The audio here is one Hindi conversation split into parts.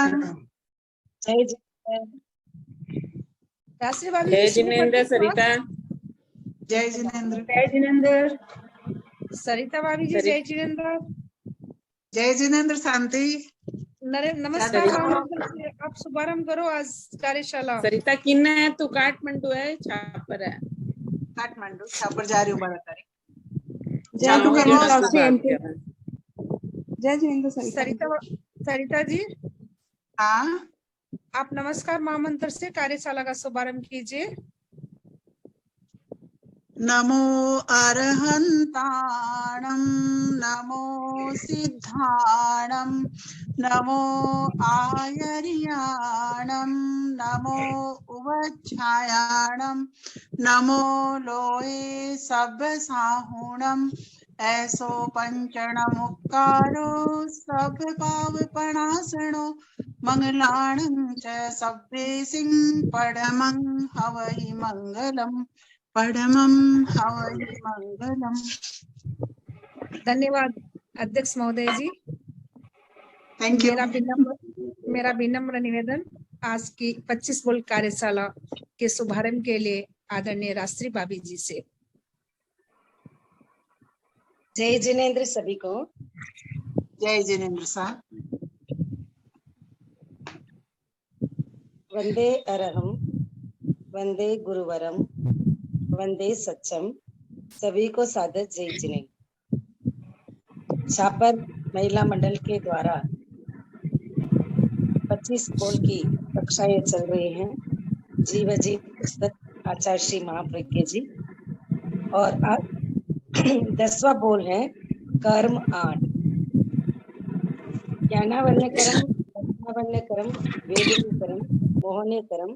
जय राष्ट्रीय भाभी जय जी, शुरू जिनेंद्र करते हैं सरिता। जय जिनेंद्र। जय जिनेंद्र। सरिता भाभी जी, जय जिनेंद्र। जय जिनेंद्र शांति। नमस्कार महामंत्र से आप शुभारंभ करो आज कार्यशाला। सरिता किन्ना है, तू काठमांडू है छापर है? काठमांडू छापर जा रही हूँ बड़ा तारीख। चालू करो जय जिनेंद्र सरिता जी, हाँ, आप नमस्कार महामंत्र से कार्यशाला का शुभारंभ कीजिए। नमो अरहंताणं नमो सिद्धाणं नमो आयर्याणं नमो उवच्छायाणं नमो लोये सब्बसाहुणं ऐसो पंचणमुक्कारो सब पावपणासनो मंगलाणं च सब्बेसिं पडमं हवहि मंगलम् परमं हवहि मंगलम। धन्यवाद अध्यक्ष महोदय जी। Thank you. मेरा विनम्र निवेदन आज की 25 बोल कार्यशाला के शुभारंभ के लिए आदरणीय राष्ट्रीय भाभी जी से। जय जिनेंद्र सभी को। जय जिनेंद्र साहब। वंदे अरहम, वंदे गुरुवरम, वंदे सच्चम। सभी को सादर जय जिनेंद्र। छापर महिला मंडल के द्वारा 25 बोल की कक्षाएं चल रही हैं। जीव जी पुस्तक आचार्य श्री महाप्रज्ञ जी, और 10वां बोल है कर्म 8। ज्ञानावरणकरम, वर्णकरम, वेदिनीकरम, मोहनीकरम,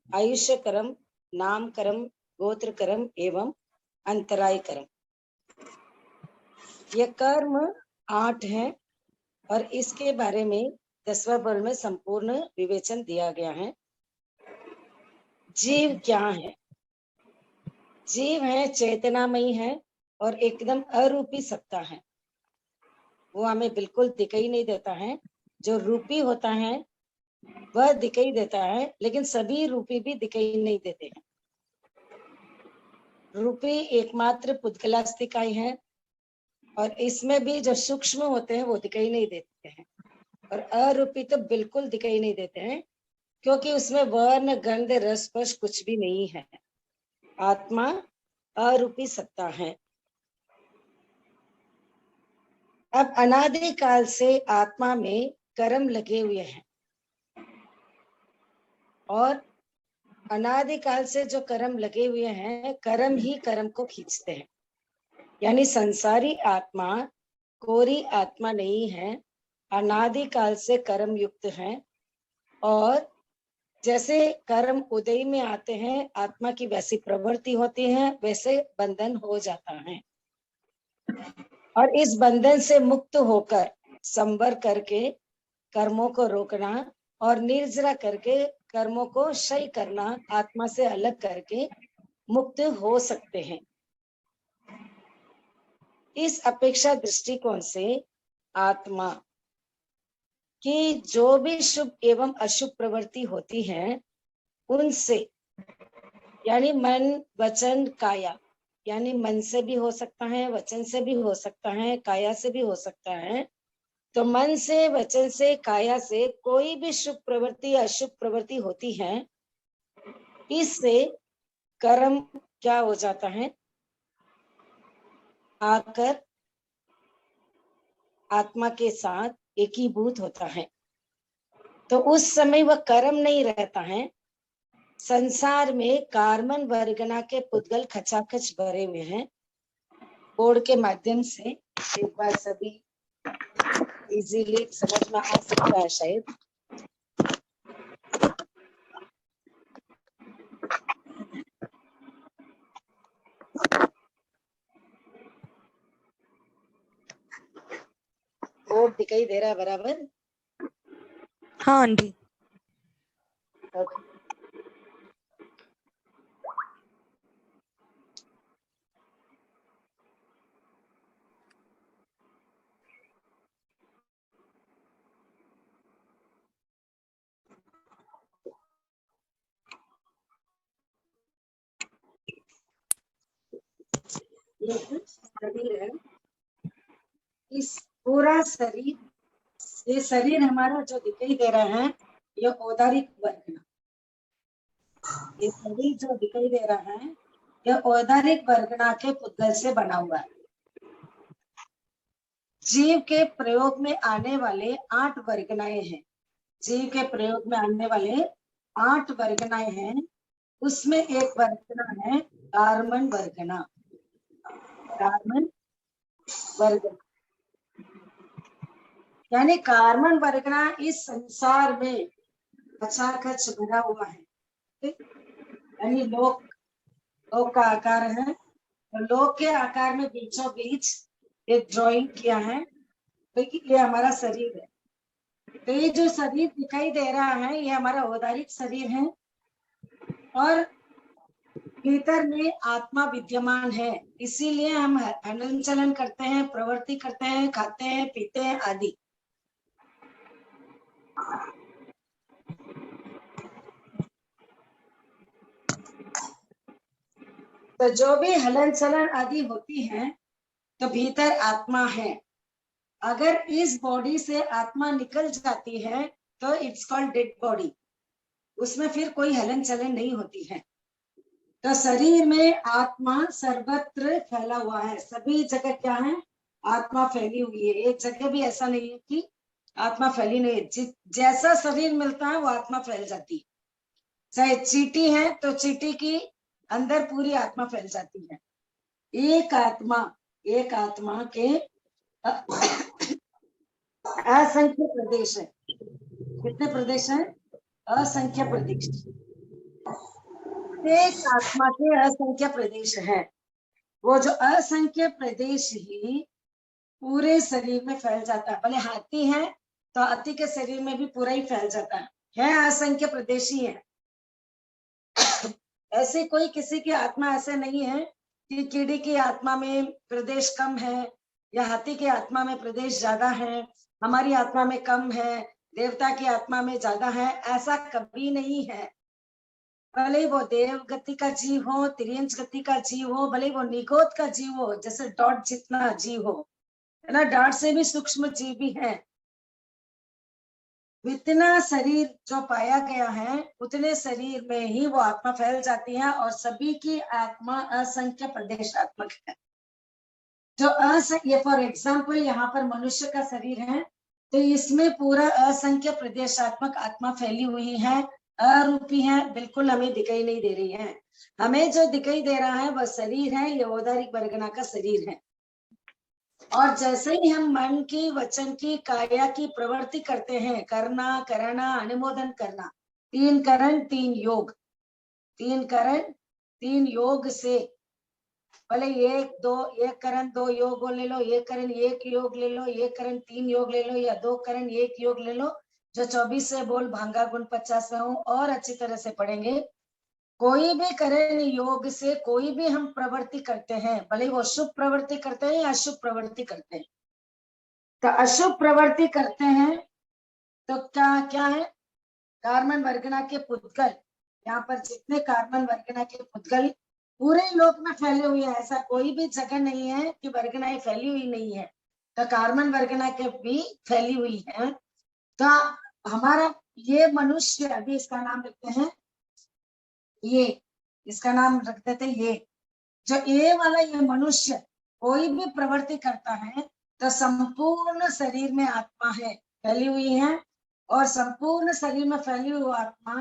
आयुष्यकरम, नामकरम, गोत्रकरम एवं अंतरायकरम। यह कर्म 8 है और इसके बारे में 10वां बोल में संपूर्ण विवेचन दिया गया है। जीव क्या है? जीव है चेतनामयी है और एकदम अरूपी सत्ता है। वो हमें बिल्कुल दिखाई नहीं देता है। जो रूपी होता है वह दिखाई देता है, लेकिन सभी रूपी भी दिखाई नहीं देते हैं। रूपी एकमात्र पुद्गलास्तिकाई है और इसमें भी जो सूक्ष्म होते हैं वो दिखाई नहीं देते हैं, और अरूपी तो बिल्कुल दिखाई नहीं देते हैं, क्योंकि उसमें वर्ण गंध रस स्पर्श कुछ भी नहीं है। आत्मा अरूपी सत्ता है। अब अनादि काल से आत्मा में कर्म लगे हुए हैं, और अनादि काल से जो कर्म लगे हुए हैं, कर्म ही कर्म को खींचते हैं। यानी संसारी आत्मा कोरी आत्मा नहीं है, अनादि काल से कर्म युक्त है, और जैसे कर्म उदय में आते हैं आत्मा की वैसी प्रवृत्ति होती है, वैसे बंधन हो जाता है। और इस बंधन से मुक्त होकर संवर करके कर्मों को रोकना और निर्जरा करके कर्मों को क्षय करना, आत्मा से अलग करके मुक्त हो सकते हैं। इस अपेक्षा दृष्टिकोण से आत्मा की जो भी शुभ एवं अशुभ प्रवृत्ति होती है उनसे, यानी मन वचन काया, यानी मन से भी हो सकता है, वचन से भी हो सकता है, काया से भी हो सकता है। तो मन से, वचन से, काया से कोई भी शुभ प्रवृत्ति या अशुभ प्रवृत्ति होती है, इससे कर्म क्या हो जाता है? आकर आत्मा के साथ एकीभूत होता है। तो उस समय वह कर्म नहीं रहता है। संसार में कार्बन वर्गना के पुद्गल खचाखच भरे हुए हैं। बोर्ड के माध्यम से एक बार सभी इजीली समझ में आ सकता है शायद। बोर्ड दिखाई दे रहा है बराबर? हाँ आंटी। ओके। एक शरीर है, इस पूरा शरीर, ये शरीर हमारा जो दिखाई दे रहा है ये औदारिक वर्गना, ये शरीर जो दिखाई दे रहा है यह औदारिक वर्गना के पुद्गल से बना हुआ है। जीव के प्रयोग में आने वाले 8 वर्गनाएं हैं, जीव के प्रयोग में आने वाले 8 वर्गनाएं हैं, उसमें एक वर्गना है कार्बन वर्गना, कार्बन वर्गना, यानी कार्बन वर्गना इस संसार में खचाखच भरा हुआ है। यानी लोक का आकार है, तो लोक के आकार में बीचों बीच एक ड्राइंग किया है, क्योंकि ये हमारा शरीर है। तो ये जो शरीर दिखाई दे रहा है ये हमारा औदारिक शरीर है, और भीतर में आत्मा विद्यमान है, इसीलिए हम हलन चलन करते हैं, प्रवृत्ति करते हैं, खाते हैं, पीते हैं आदि। तो जो भी हलन चलन आदि होती है तो भीतर आत्मा है। अगर इस बॉडी से आत्मा निकल जाती है तो इट्स कॉल्ड डेड बॉडी, उसमें फिर कोई हलन चलन नहीं होती है। तो शरीर में आत्मा सर्वत्र फैला हुआ है, सभी जगह क्या है, आत्मा फैली हुई है, एक जगह भी ऐसा नहीं है कि आत्मा फैली नहीं है। जैसा शरीर मिलता है वो आत्मा फैल जाती है। चाहे चींटी है तो चींटी की अंदर पूरी आत्मा फैल जाती है। एक आत्मा के असंख्य प्रदेश है। कितने प्रदेश हैं? असंख्य प्रदेश। एक आत्मा के असंख्य प्रदेश है। वो जो असंख्य प्रदेश ही पूरे शरीर में फैल जाता है। भले हाथी है तो हाथी के शरीर में भी पूरा ही फैल जाता है असंख्य प्रदेश ही है। ऐसे कोई किसी की आत्मा ऐसे नहीं है कि कीड़ी की आत्मा में प्रदेश कम है या हाथी की आत्मा में प्रदेश ज्यादा है, हमारी आत्मा में कम है, देवता की आत्मा में ज्यादा है, ऐसा कभी नहीं है। भले वो देव गति का जीव हो, तिर्यंश गति का जीव हो, भले वो निगोद का जीव हो, जैसे डॉट जितना जीव हो, है ना, डॉट से भी सूक्ष्म जीव भी है। इतना शरीर जो पाया गया है उतने शरीर में ही वो आत्मा फैल जाती है, और सभी की आत्मा असंख्य प्रदेशात्मक है। जो ये फॉर एग्जाम्पल यहाँ पर मनुष्य का शरीर है तो इसमें पूरा असंख्य प्रदेशात्मक आत्मा फैली हुई है, अरूपी है, बिल्कुल हमें दिखाई नहीं दे रही है। हमें जो दिखाई दे रहा है वह शरीर है, ये औदारिक वर्गना का शरीर है। और जैसे ही हम मन की, वचन की, काया की प्रवृत्ति करते हैं, करना, करना, अनुमोदन करना, 3 करण 3 योग, 3 करण 3 योग से, भले 1 करण 2 योग ले लो, 1 करण 1 योग ले लो, 1 करण 3 योग ले लो, या 2 करण 1 योग ले लो, जो 24 से बोल भांगा गुण 50 में हूं, और अच्छी तरह से पढ़ेंगे। कोई भी करण योग से कोई भी हम प्रवृत्ति करते हैं, भले वो शुभ प्रवृत्ति करते हैं या अशुभ प्रवृत्ति करते हैं, तो अशुभ प्रवृत्ति करते हैं तो क्या है, कार्बन वर्गना के पुद्गल, यहाँ पर जितने कार्बन वर्गना के पुद्गल पूरे लोक में फैले हुए हैं, ऐसा कोई भी जगह नहीं है कि वर्गनाएं फैली हुई नहीं है, तो कार्बन वर्गना के भी फैली हुई है। तो हमारा ये मनुष्य, अभी इसका नाम रखते हैं, ये इसका नाम रख देते, ये जो ये वाला ये मनुष्य कोई भी प्रवृत्ति करता है तो संपूर्ण शरीर में आत्मा है, फैली हुई है, और संपूर्ण शरीर में फैली हुई आत्मा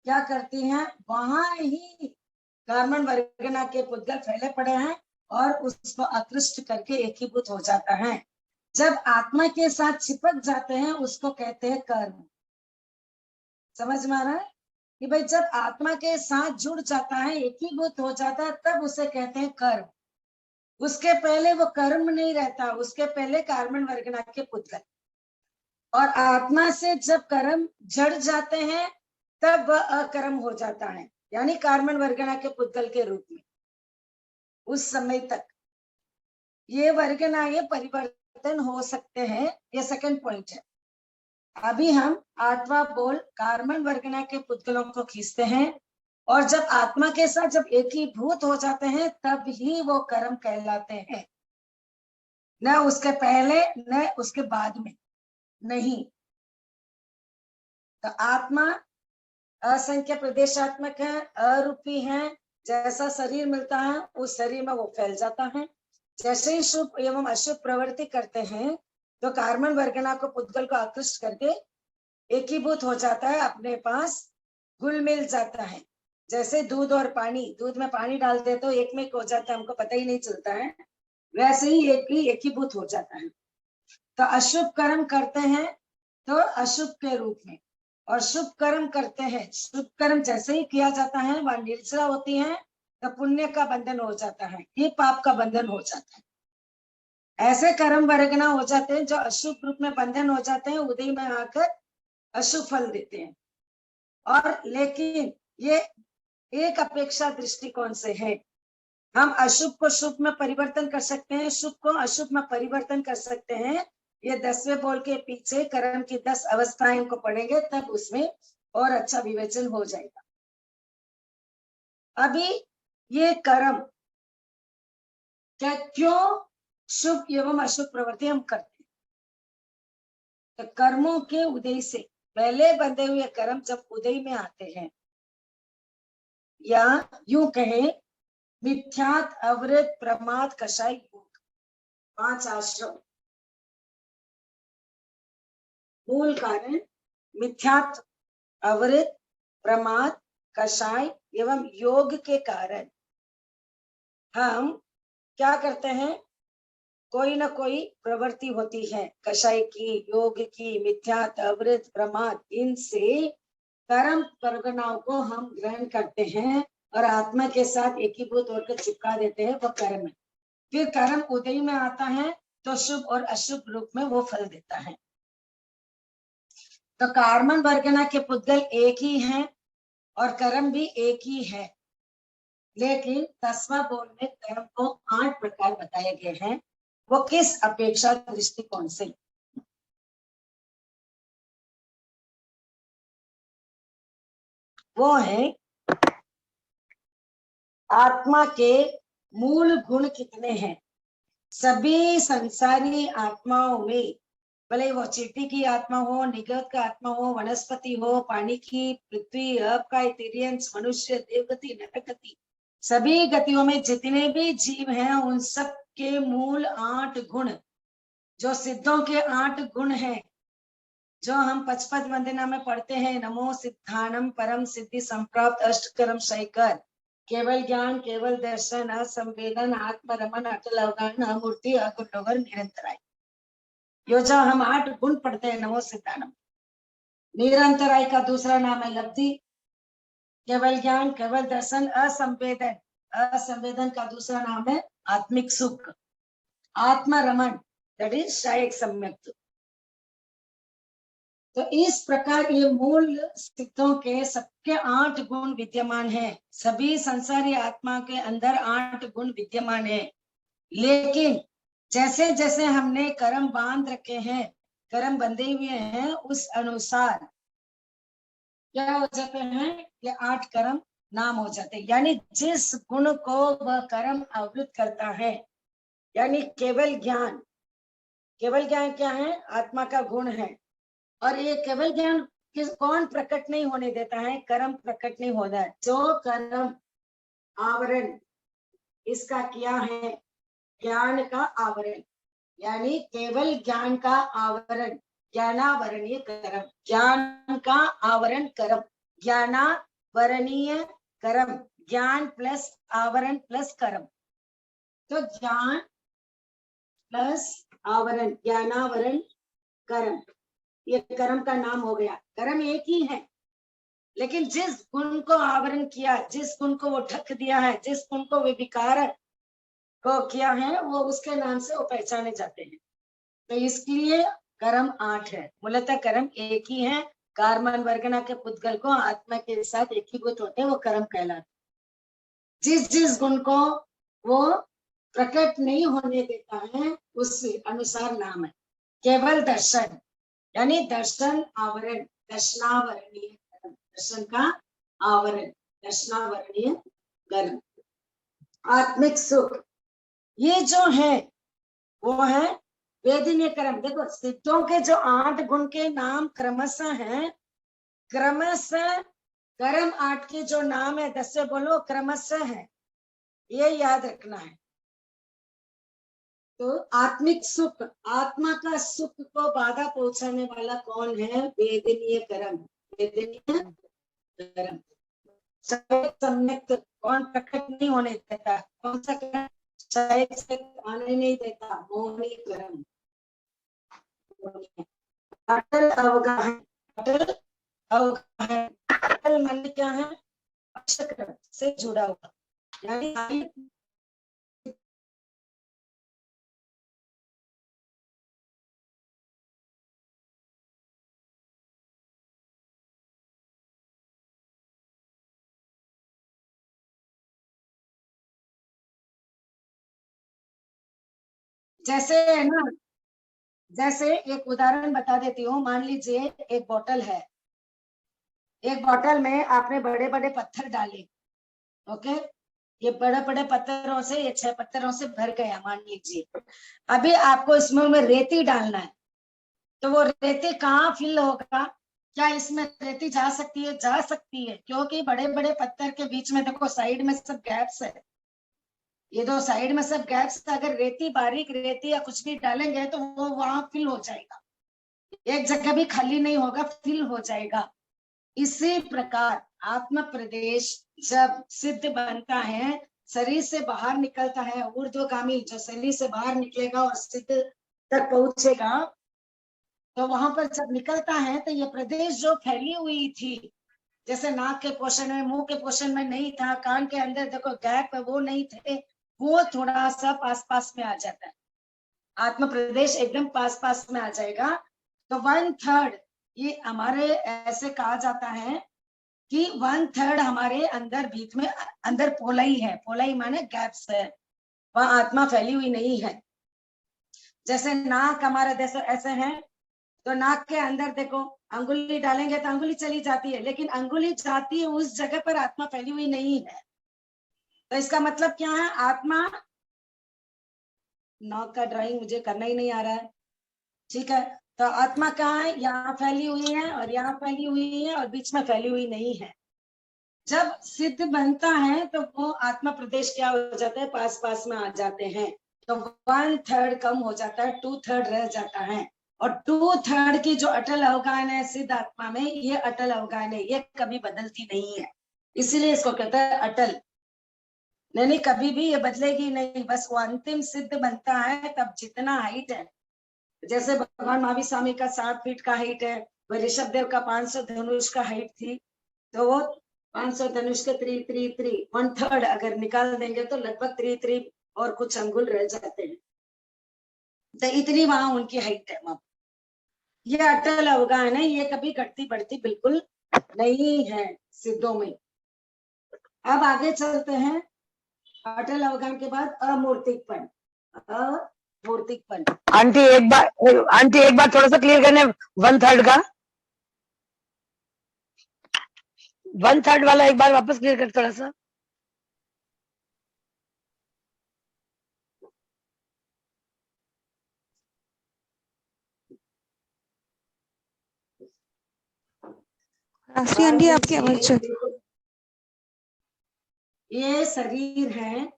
क्या करती है, वहां ही कार्बन वर्गना के पुद्गल फैले पड़े हैं और उसको आकृष्ट करके एकीभूत हो जाता है। जब आत्मा के साथ चिपक जाते हैं उसको कहते हैं कर्म। समझ में आ रहा है कि भाई जब आत्मा के साथ जुड़ जाता है, एकीभूत हो जाता है, तब उसे कहते हैं कर्म। उसके पहले वो कर्म नहीं रहता, उसके पहले कार्बन वर्गना के पुद्गल, और आत्मा से जब कर्म जड़ जाते हैं तब वह अकर्म हो जाता है, यानी कार्बन वर्गना के पुद्गल के रूप में। उस समय तक ये वर्गना ये परिवर्तन हो सकते हैं, ये सेकंड पॉइंट है। अभी हम 8वां बोल कार्बन वर्गना के पुद्गलों को खींचते हैं और जब आत्मा के साथ जब एकीभूत हो जाते हैं तब ही वो कर्म कहलाते हैं, न उसके पहले न उसके बाद में नहीं। तो आत्मा असंख्य प्रदेशात्मक है, अरूपी है। जैसा शरीर मिलता है उस शरीर में वो फैल जाता है। जैसे ही शुभ एवं अशुभ प्रवृत्ति करते हैं तो कार्बन वर्गना को पुद्गल को आकृष्ट करके एकीभूत हो जाता है, अपने पास घुल मिल जाता है। जैसे दूध और पानी, दूध में पानी डालते तो एक में एक हो जाता है, हमको पता ही नहीं चलता है, वैसे ही एकीभूत हो जाता है। तो अशुभ कर्म करते हैं तो अशुभ के रूप में, और शुभ कर्म करते हैं, शुभ कर्म जैसे ही किया जाता है वह निर्जरा होती है तो पुण्य का बंधन हो जाता है, ये पाप का बंधन हो जाता है। ऐसे कर्म वर्गना हो जाते हैं जो अशुभ रूप में बंधन हो जाते हैं, उदय में आकर अशुभ फल देते हैं। और लेकिन ये एक अपेक्षा दृष्टिकोण से है, हम अशुभ को शुभ में परिवर्तन कर सकते हैं, शुभ को अशुभ में परिवर्तन कर सकते हैं। ये 10वें बोल के पीछे कर्म की 10 अवस्थाएं को पढ़ेंगे तब उसमें और अच्छा विवेचन हो जाएगा। अभी ये कर्म क्या क्यों शुभ एवं अशुभ प्रवृत्ति हम करते हैं, तो कर्मों के उदय से पहले बंधे हुए कर्म जब उदय में आते हैं, या यूं कहे मिथ्यात, अवृत, प्रमाद, कषाय, योग, 5 आश्रम। मूल कारण मिथ्यात, अवृत, प्रमाद, कषाय एवं योग के कारण हम क्या करते हैं, कोई ना कोई प्रवृत्ति होती है, कषाय की, योग की, मिथ्यात, अवृत, प्रमाद, इनसे कर्म परिगणाओं को हम ग्रहण करते हैं और आत्मा के साथ एकीभूत होकर चिपका देते हैं, वो कर्म है। फिर कर्म उदय में आता है तो शुभ और अशुभ रूप में वो फल देता है। तो कार्बन वर्गना के पुद्गल एक ही हैं और कर्म भी एक ही है, लेकिन 10वां बोल में कर्म को 8 प्रकार बताए गए हैं। वो किस अपेक्षा दृष्टिकोण से, वो है आत्मा के मूल गुण कितने हैं। सभी संसारी आत्माओं में, भले वो चींटी की आत्मा हो, निगत का आत्मा हो, वनस्पति हो, पानी की, पृथ्वी, अवकाय, तिर्यंश, मनुष्य, देवगति, नरगति, सभी गतियों में जितने भी जीव हैं उन सब के मूल 8 गुण, जो सिद्धों के 8 गुण हैं, जो हम पचपद वंदना में पढ़ते हैं, नमो सिद्धानम परम सिद्धि संप्राप्त अष्टकर्म शैकर, केवल ज्ञान, केवल दर्शन, असंवेदन, आत्मरमन, अटल अवगाहन, अमूर्ति, अगुण निरंतराय। यो जो हम 8 गुण पढ़ते हैं नमो सिद्धानम, निरंतराय का दूसरा नाम है लब्धि, केवल ज्ञान, केवल दर्शन, असंवेदन, असंवेदन का दूसरा नाम है आत्मिक सुख, आत्मरमन दैट इज शायक सम्यक। तो इस प्रकार ये मूल सिद्धों के सबके 8 गुण विद्यमान हैं, सभी संसारी आत्मा के अंदर 8 गुण विद्यमान है। लेकिन जैसे जैसे हमने कर्म बांध रखे हैं, कर्म बंधे हुए हैं, उस अनुसार क्या हो जाते हैं, ये 8 कर्म नाम हो जाते हैं। यानी जिस गुण को वह कर्म आवृत करता है, यानी केवल ज्ञान, केवल ज्ञान क्या है, आत्मा का गुण है। और ये केवल ज्ञान कौन प्रकट नहीं होने देता है, कर्म प्रकट नहीं होता है। जो कर्म आवरण इसका किया है, ज्ञान का आवरण, यानी केवल ज्ञान का आवरण, ज्ञानावरणीय कर्म, ज्ञान का आवरण कर्म, ज्ञानावरणीय कर्म, ज्ञान प्लस आवरण प्लस कर्म। तो ज्ञान प्लस आवरण, ज्ञानावरण कर्म, ये कर्म का नाम हो गया। कर्म एक ही है, लेकिन जिस गुण को आवरण किया, जिस गुण को वो ढक दिया है, जिस गुण को वे विकार को किया है, वो उसके नाम से वो पहचाने जाते हैं। तो इसलिए कर्म 8 है, मूलतः कर्म एक ही है। कार्बन वर्गना के पुद्गल को आत्मा के साथ एकीभूत होते हैं, वो कर्म कहलाते। जिस जिस गुण को वो प्रकट नहीं होने देता है उस अनुसार नाम है। केवल दर्शन, यानी दर्शन आवरण, दर्शनावरणीय, दर्शन का आवरण, दर्शनावर्णीय कर्म। आत्मिक सुख ये जो है वो है वेदनीय कर्म। देखो सिद्धों के जो 8 गुण के नाम क्रमशः हैं, क्रमशः कर्म 8 के जो नाम है 10 से बोलो क्रमशः है, ये याद रखना है। तो आत्मिक सुख, आत्मा का सुख को बाधा पहुंचाने वाला कौन है? वेदनीय कर्म। वेदनीय कर्म सम्यक कौन प्रकट नहीं होने देता? कौन सा कर्म से आने नहीं देता? मोहनी कर्म। अटल अवगाहन, अटल अवगाहन, अटल मन क्या है? अक्षर से जुड़ा हुआ, यानी जैसे है ना, जैसे एक उदाहरण बता देती हूँ। मान लीजिए एक बोतल है, एक बोतल में आपने बड़े बड़े पत्थर डाले, ओके, ये बड़े बड़े पत्थरों से, ये 6 पत्थरों से भर गया मान लीजिए। अभी आपको इसमें रेती डालना है, तो वो रेती कहाँ फिल होगा? क्या इसमें रेती जा सकती है? जा सकती है, क्योंकि बड़े बड़े पत्थर के बीच में देखो साइड में सब गैप्स है। ये दो साइड में सब गैप्स, अगर रेती, बारीक रेती या कुछ भी डालेंगे तो वो वहां फिल हो जाएगा, एक जगह भी खाली नहीं होगा, फिल हो जाएगा। इसी प्रकार आत्म प्रदेश जब सिद्ध बनता है, शरीर से बाहर निकलता है, ऊर्ध्वगामी जो शरीर से बाहर निकलेगा और सिद्ध तक पहुंचेगा, तो वहां पर जब निकलता है तो ये प्रदेश जो फैली हुई थी, जैसे नाक के पोषण में, मुंह के पोषण में नहीं था, कान के अंदर देखो गैप है वो नहीं थे, वो थोड़ा सा पास पास में आ जाता है। आत्म प्रदेश एकदम पास पास में आ जाएगा। तो 1/3 ये हमारे ऐसे कहा जाता है कि 1/3 हमारे अंदर बीच में अंदर पोलाई है। पोलाई माने गैप्स है, वहां आत्मा फैली हुई नहीं है। जैसे नाक हमारा जैसे ऐसे है, तो नाक के अंदर देखो अंगुली डालेंगे तो अंगुली चली जाती है, लेकिन अंगुली जाती है उस जगह पर आत्मा फैली हुई नहीं है। तो इसका मतलब क्या है? आत्मा, नाक का ड्राइंग मुझे करना ही नहीं आ रहा है, ठीक है। तो आत्मा कहाँ है? यहाँ फैली हुई है और यहाँ फैली हुई है और बीच में फैली हुई नहीं है। जब सिद्ध बनता है तो वो आत्मा प्रदेश क्या हो जाता है? पास पास में आ जाते हैं। तो 1/3 कम हो जाता है, 2/3 रह जाता है। और 2/3 की जो अटल अवगाहन है सिद्ध आत्मा में, ये अटल अवगाहन है, ये कभी बदलती नहीं है, इसीलिए इसको कहता है अटल। नहीं, कभी भी ये बदलेगी नहीं, बस वो अंतिम सिद्ध बनता है तब जितना हाइट है, जैसे भगवान महावीर स्वामी का 7 फीट का हाइट है, वह ऋषभ देव का 500 धनुष का हाइट थी, तो वो 500 धनुष के 3 1/3 अगर निकाल देंगे तो लगभग 3 और कुछ अंगुल रह जाते हैं, तो इतनी वहां उनकी हाइट है वहां। ये अटल अवगाहन है, ये कभी घटती बढ़ती बिल्कुल नहीं है सिद्धों में। अब आगे चलते हैं। अटल अवगाहन के बाद अमूर्तिकपण। अमूर्तिकपण आंटी एक बार थोड़ा सा क्लियर करने, 1/3 का 1/3 वाला एक बार वापस क्लियर कर थोड़ा सा। राशि आंटी आपकी आवाज चल, ये शरीर है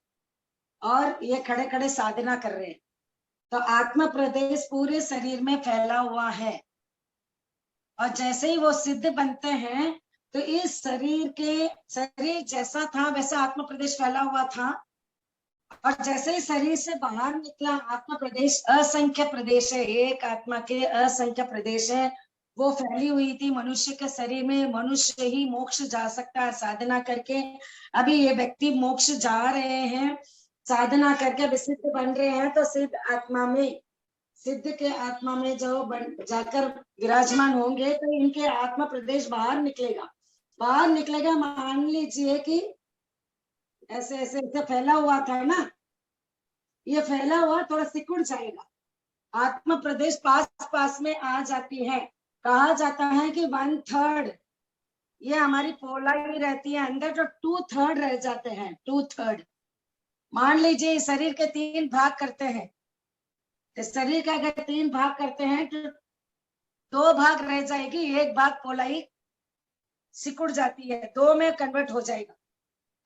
और ये खड़े खड़े साधना कर रहे हैं, तो आत्मा प्रदेश पूरे शरीर में फैला हुआ है। और जैसे ही वो सिद्ध बनते हैं तो इस शरीर जैसा था वैसा आत्मा प्रदेश फैला हुआ था, और जैसे ही शरीर से बाहर निकला आत्मा प्रदेश, असंख्य प्रदेश है, एक आत्मा के असंख्य प्रदेश है, वो फैली हुई थी मनुष्य के शरीर में। मनुष्य ही मोक्ष जा सकता है साधना करके। अभी ये व्यक्ति मोक्ष जा रहे हैं साधना करके, विसिद्ध बन रहे हैं, तो सिद्ध आत्मा में, सिद्ध के आत्मा में जो जाकर विराजमान होंगे तो इनके आत्मा प्रदेश बाहर निकलेगा। मान लीजिए कि ऐसे ऐसे ऐसे फैला हुआ था ना, ये फैला हुआ थोड़ा सिकुड़ जाएगा, आत्मा प्रदेश पास पास में आ जाती है। कहा जाता है कि 1/3 ये हमारी पोलाई रहती है अंदर, जो 2/3 रह जाते हैं, 2/3। मान लीजिए शरीर के 3 भाग करते हैं, तो शरीर का अगर 3 भाग करते हैं तो 2 भाग रह जाएगी, 1 भाग पोलाई सिकुड़ जाती है, 2 में कन्वर्ट हो जाएगा।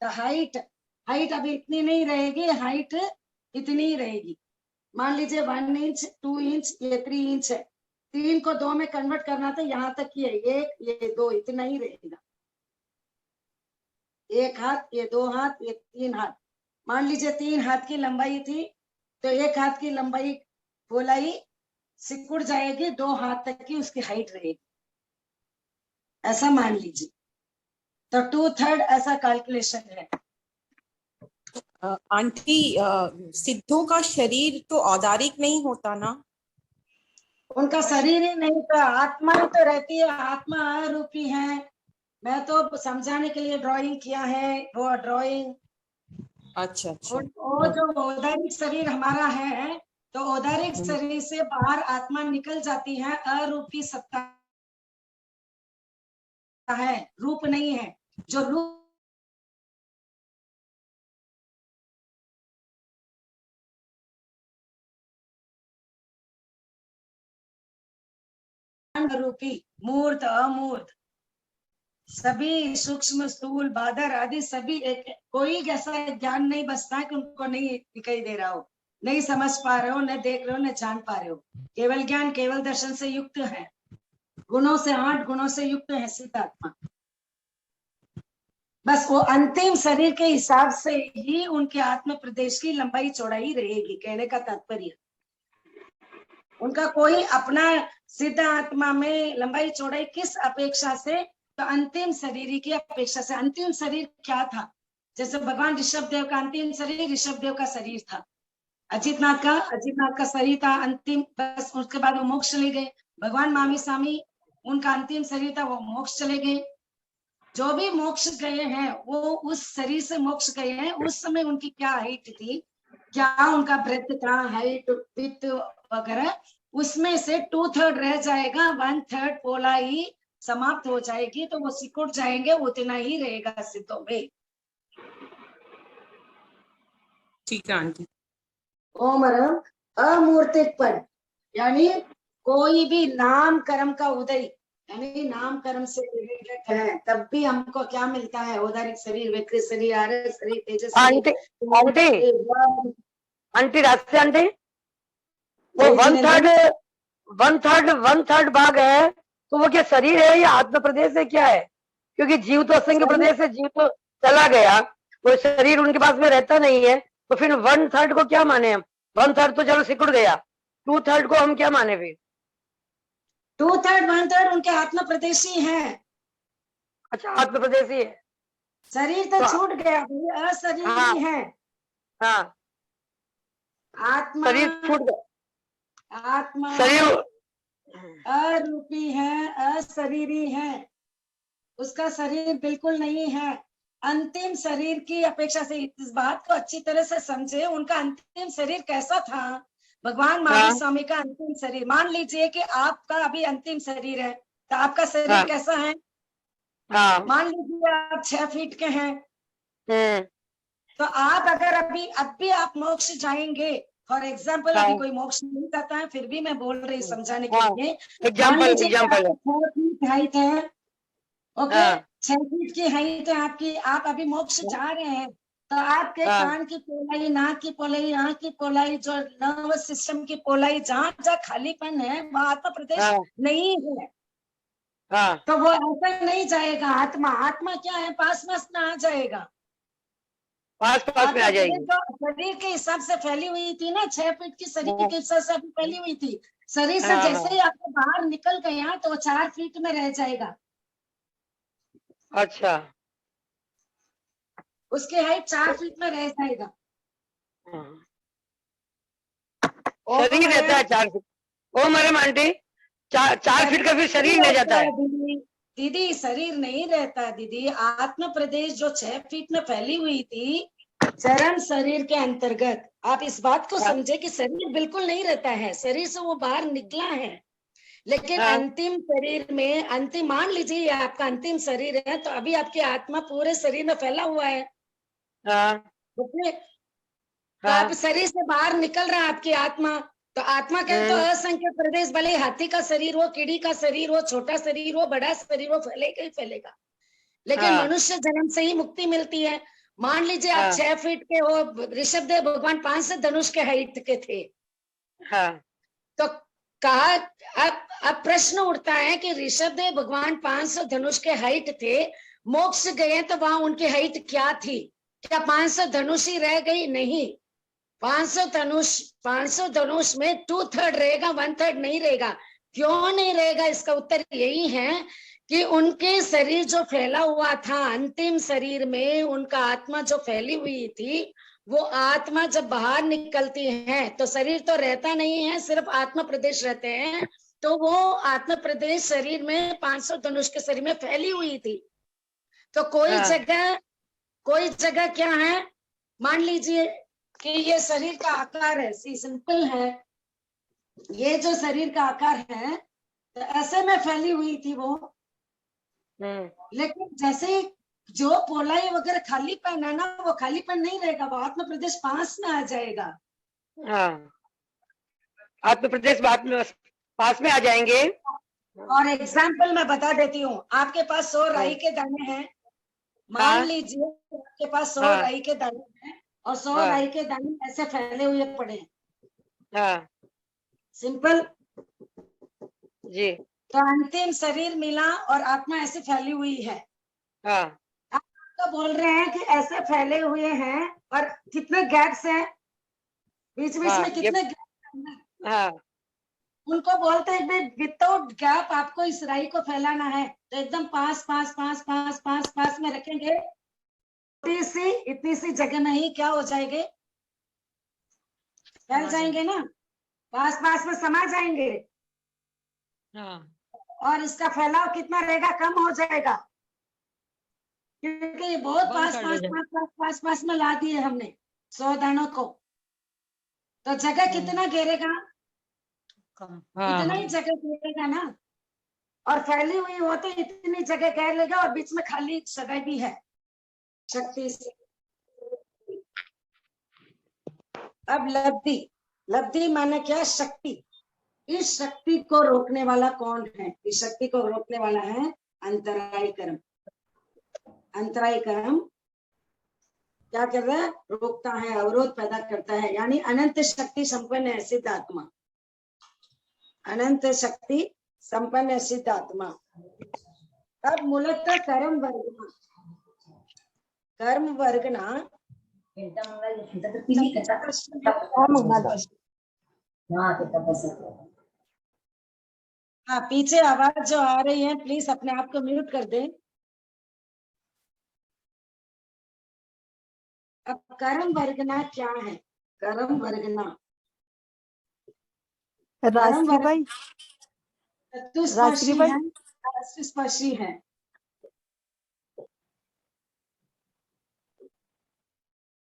तो हाइट अभी इतनी नहीं रहेगी, हाइट इतनी ही रहेगी। मान लीजिए 1 इंच, 2 इंच, ये 3 इंच है, 3 को 2 में कन्वर्ट करना था, यहाँ तक ही है, 1, ये 2, इतना ही रहेगा। 1 हाथ, ये 2 हाथ, ये 3 हाथ। मान लीजिए 3 हाथ की लंबाई थी, तो 1 हाथ की लंबाई गोलाई सिकुड़ जाएगी, 2 हाथ तक की उसकी हाइट रहेगी, ऐसा मान लीजिए। तो 2/3 ऐसा कैलकुलेशन है। आंटी, सिद्धों का शरीर तो औदारिक नहीं होता ना? उनका शरीर ही नहीं था, आत्मा ही तो रहती है, आत्मा अरूपी है। मैं तो समझाने के लिए ड्राइंग किया है, वो ड्राइंग। अच्छा अच्छा। वो जो औदारिक शरीर हमारा है, तो औदारिक शरीर से बाहर आत्मा निकल जाती है, अरूपी सत्ता है, रूप नहीं है। जो रूप रूपी मूर्त अमूर्त सभी सूक्ष्म स्थूल बादर आदि सभी एक, कोई ऐसा ज्ञान नहीं बचता है कि उनको नहीं दिखाई दे रहा हो, नहीं समझ पा रहे हो, न देख रहे हो, न जान पा रहे हो। केवल ज्ञान केवल दर्शन से युक्त है, गुणों से 8 गुणों से युक्त है सिद्ध आत्मा। बस वो अंतिम शरीर के हिसाब से ही उनके आत्म प्रदेश की लंबाई चौड़ाई रहेगी, कहने का तात्पर्य। उनका कोई अपना सिद्ध आत्मा में लंबाई चौड़ाई किस अपेक्षा से, तो अंतिम शरीर की अपेक्षा से। अंतिम शरीर क्या था? जैसे भगवान ऋषभ देव का अंतिम शरीर ऋषभ देव का शरीर था, अजितनाथ का शरीर था अंतिम, बस उसके बाद वो मोक्ष चले गए। भगवान मामी स्वामी उनका अंतिम शरीर था, वो मोक्ष चले गए। जो भी मोक्ष गए हैं वो उस शरीर से मोक्ष गए हैं, उस समय उनकी क्या हाइट थी, क्या उनका ब्रेथ था, हाइट विथ वगैरह, उसमें से 2/3 रह जाएगा, 1/3 पोलाई समाप्त हो जाएगी, तो वो सिकुड़ जाएंगे, उतना ही रहेगा सिद्धों में। ठीक है आंटी। ओमरम अमूर्तिक पद, यानी कोई भी नाम कर्म का उदय, यानी नाम कर्म से रिलेटेड है, तब भी हमको क्या मिलता है? औदारिक शरीर, विकृत शरीर, आर्य शरीर, तेजस आंटी आंटी रास्ते आंटी, वो 1/3 भाग है, तो वो क्या शरीर है या आत्म प्रदेश है, क्या है? क्योंकि जीव तो असंख्य प्रदेश है, जीव तो चला गया, वो शरीर उनके पास में रहता नहीं है, तो फिर 1/3 को क्या माने हम? 1/3 तो चलो सिकुड़ गया, 2/3 को हम क्या माने फिर? 2/3 1/3 उनके आत्म प्रदेशी है। अच्छा, आत्म प्रदेशी है, शरीर तो छूट गया, अशरीरी है। हाँ, आत्मा शरीर छूट गया, आत्मा शरीर अरूपी है, अशरीरी है, उसका शरीर बिल्कुल नहीं है। अंतिम शरीर की अपेक्षा से इस बात को अच्छी तरह से समझे, उनका अंतिम शरीर कैसा था। भगवान महावीर स्वामी का अंतिम शरीर, मान लीजिए कि आपका अभी अंतिम शरीर है, तो आपका शरीर कैसा है? मान लीजिए आप 6 फीट के हैं, तो आप अगर अभी आप मोक्ष जाएंगे, फॉर एग्जाम्पल, अभी कोई मोक्ष नहीं जाता है, फिर भी मैं बोल रही समझाने के लिए। मान लीजिए 6 फीट हाइट है, ओके, 6 फीट की हाइट है आपकी, आप अभी मोक्ष जा रहे हैं, तो आपके कान की पोलाई, नाक की पोलाई, आंख की पोलाई, जो नर्वस सिस्टम की पोलाई, जहाँ जहाँ खालीपन है वहाँ आत्मा प्रदेश नहीं है, तो वो ऐसा नहीं जाएगा। आत्मा क्या है? पास में आ जाएगा, पास में आ जाएगी। शरीर के हिसाब से फैली हुई थी ना, 6 फीट की शरीर के हिसाब से अभी फैली हुई थी, शरीर से जैसे ही आपको बाहर निकल गया तो 4 फीट में रह जाएगा। अच्छा, उसकी हाइट 4 फीट में रह जाएगा। शरीर रहता है 4 फीट। ओ मैडम आंटी, 4 फीट का भी शरीर रह जाता है दीदी? शरीर नहीं रहता दीदी, आत्म प्रदेश जो 6 फीट में फैली हुई थी चरम शरीर के अंतर्गत, आप इस बात को समझे कि शरीर बिल्कुल नहीं रहता है, शरीर से वो बाहर निकला है, लेकिन हाँ। अंतिम शरीर में, अंतिम मान लीजिए ये आपका अंतिम शरीर है, तो अभी आपकी आत्मा पूरे शरीर में फैला हुआ है। हाँ। तो हाँ। आप शरीर से बाहर निकल रहा है आपकी आत्मा, तो आत्मा के तो असंख्य प्रदेश, भले हाथी का शरीर हो, कीड़ी का शरीर हो, छोटा शरीर हो, बड़ा शरीर हो, फैलेगा ही फैलेगा। लेकिन हाँ। मनुष्य जन्म से ही मुक्ति मिलती है। मान लीजिए आप हाँ। 6 फीट के हो, ऋषभदेव भगवान 5 धनुष के हाइट के थे, हाँ। तो कहा, अब प्रश्न उठता है कि ऋषभदेव भगवान 500 धनुष के हाइट थे, मोक्ष गए तो वहां उनकी हाइट क्या थी? क्या 500 धनुष ही रह गई? नहीं, 500 धनुष में 2/3 रहेगा, 1/3 नहीं रहेगा। क्यों नहीं रहेगा? इसका उत्तर यही है कि उनके शरीर जो फैला हुआ था, अंतिम शरीर में उनका आत्मा जो फैली हुई थी, वो आत्मा जब बाहर निकलती है तो शरीर तो रहता नहीं है, सिर्फ आत्मा प्रदेश रहते हैं। तो वो आत्मा प्रदेश शरीर में 500 धनुष के शरीर में फैली हुई थी। तो कोई जगह क्या है, मान लीजिए कि ये शरीर का आकार है, सिंपल है, ये जो शरीर का आकार है, तो ऐसे में फैली हुई थी वो। लेकिन जैसे जो पोलाई वगैरह खालीपन है ना, वो खालीपन नहीं रहेगा, वो आत्म प्रदेश पास में आ जाएगा। हाँ, आत्म प्रदेश पास में आ जाएंगे। और एग्जाम्पल मैं बता देती हूँ, आपके पास 100 राई के दाने हैं, मान लीजिए आपके पास 100 राई के दाने हैं, और 100 राई के दाने ऐसे फैले हुए पड़े हैं। हाँ। सिंपल जी। तो अंतिम शरीर मिला और आत्मा ऐसे फैली हुई है। हाँ। आप तो बोल रहे हैं कि ऐसे फैले हुए हैं, और कितने गैप्स हैं बीच बीच में, कितने गैप। हाँ। उनको बोलते हैं भाई विदाउट गैप आपको इस राई को फैलाना है, तो एकदम पास पास पास पास पास पास में रखेंगे, इतनी सी जगह में ही क्या हो जाएंगे, फैल जाएंगे ना, पास पास में समा जाएंगे। हाँ। और इसका फैलाव कितना रहेगा? कम हो जाएगा, क्योंकि ये बहुत पास पास पास पास पास पास में ला दिए हमने 100 दानों को, तो जगह कितना घेरेगा? इतना ही जगह घेरेगा ना। और फैली हुई हो तो इतनी जगह घेर लेगा, और बीच में खाली जगह भी है शक्ति से। अब लब्धि माने क्या? शक्ति। इस शक्ति को रोकने वाला कौन है? इस शक्ति को रोकने वाला है अंतराय कर्म। अंतराय कर्म क्या कर रहा है? रोकता है, अवरोध पैदा करता है, यानी अनंत शक्ति संपन्न है सिद्ध आत्मा, अनंत शक्ति संपन्न है सिद्ध आत्मा। अब मूलतः कर्म वर्गना हाँ, पीछे आवाज जो आ रही है प्लीज अपने आप को म्यूट कर दें। अब कर्म वर्गना क्या है? कर्म वर्गना चतुष्पर्शी है, स्पर्शी है।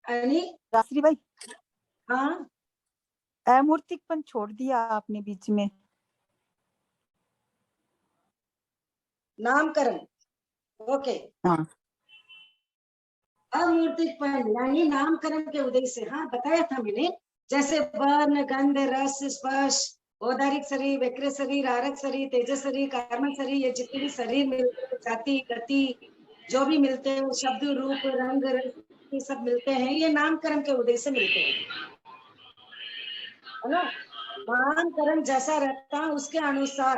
रात्रि भाई, हाँ, अमूर्तिकपन छोड़ दिया आपने बीच में। नामकरण, ओके। हाँ, अमूर्तिकपन यानी नामकरण के उदय से, हाँ बताया था मैंने, जैसे वर्ण, गंध, रस, स्पर्श, औदारिक शरीर, वक्र शरीर, आरक शरीर, तेजस शरीर, कर्म शरीर, ये जितने भी शरीर मिलते हैं, जाति गति जो भी मिलते हैं, शब्द रूप रंग ये सब मिलते हैं, ये नामकरण के उदय से मिलते हैं, है ना। नामकरण जैसा रहता है उसके अनुसार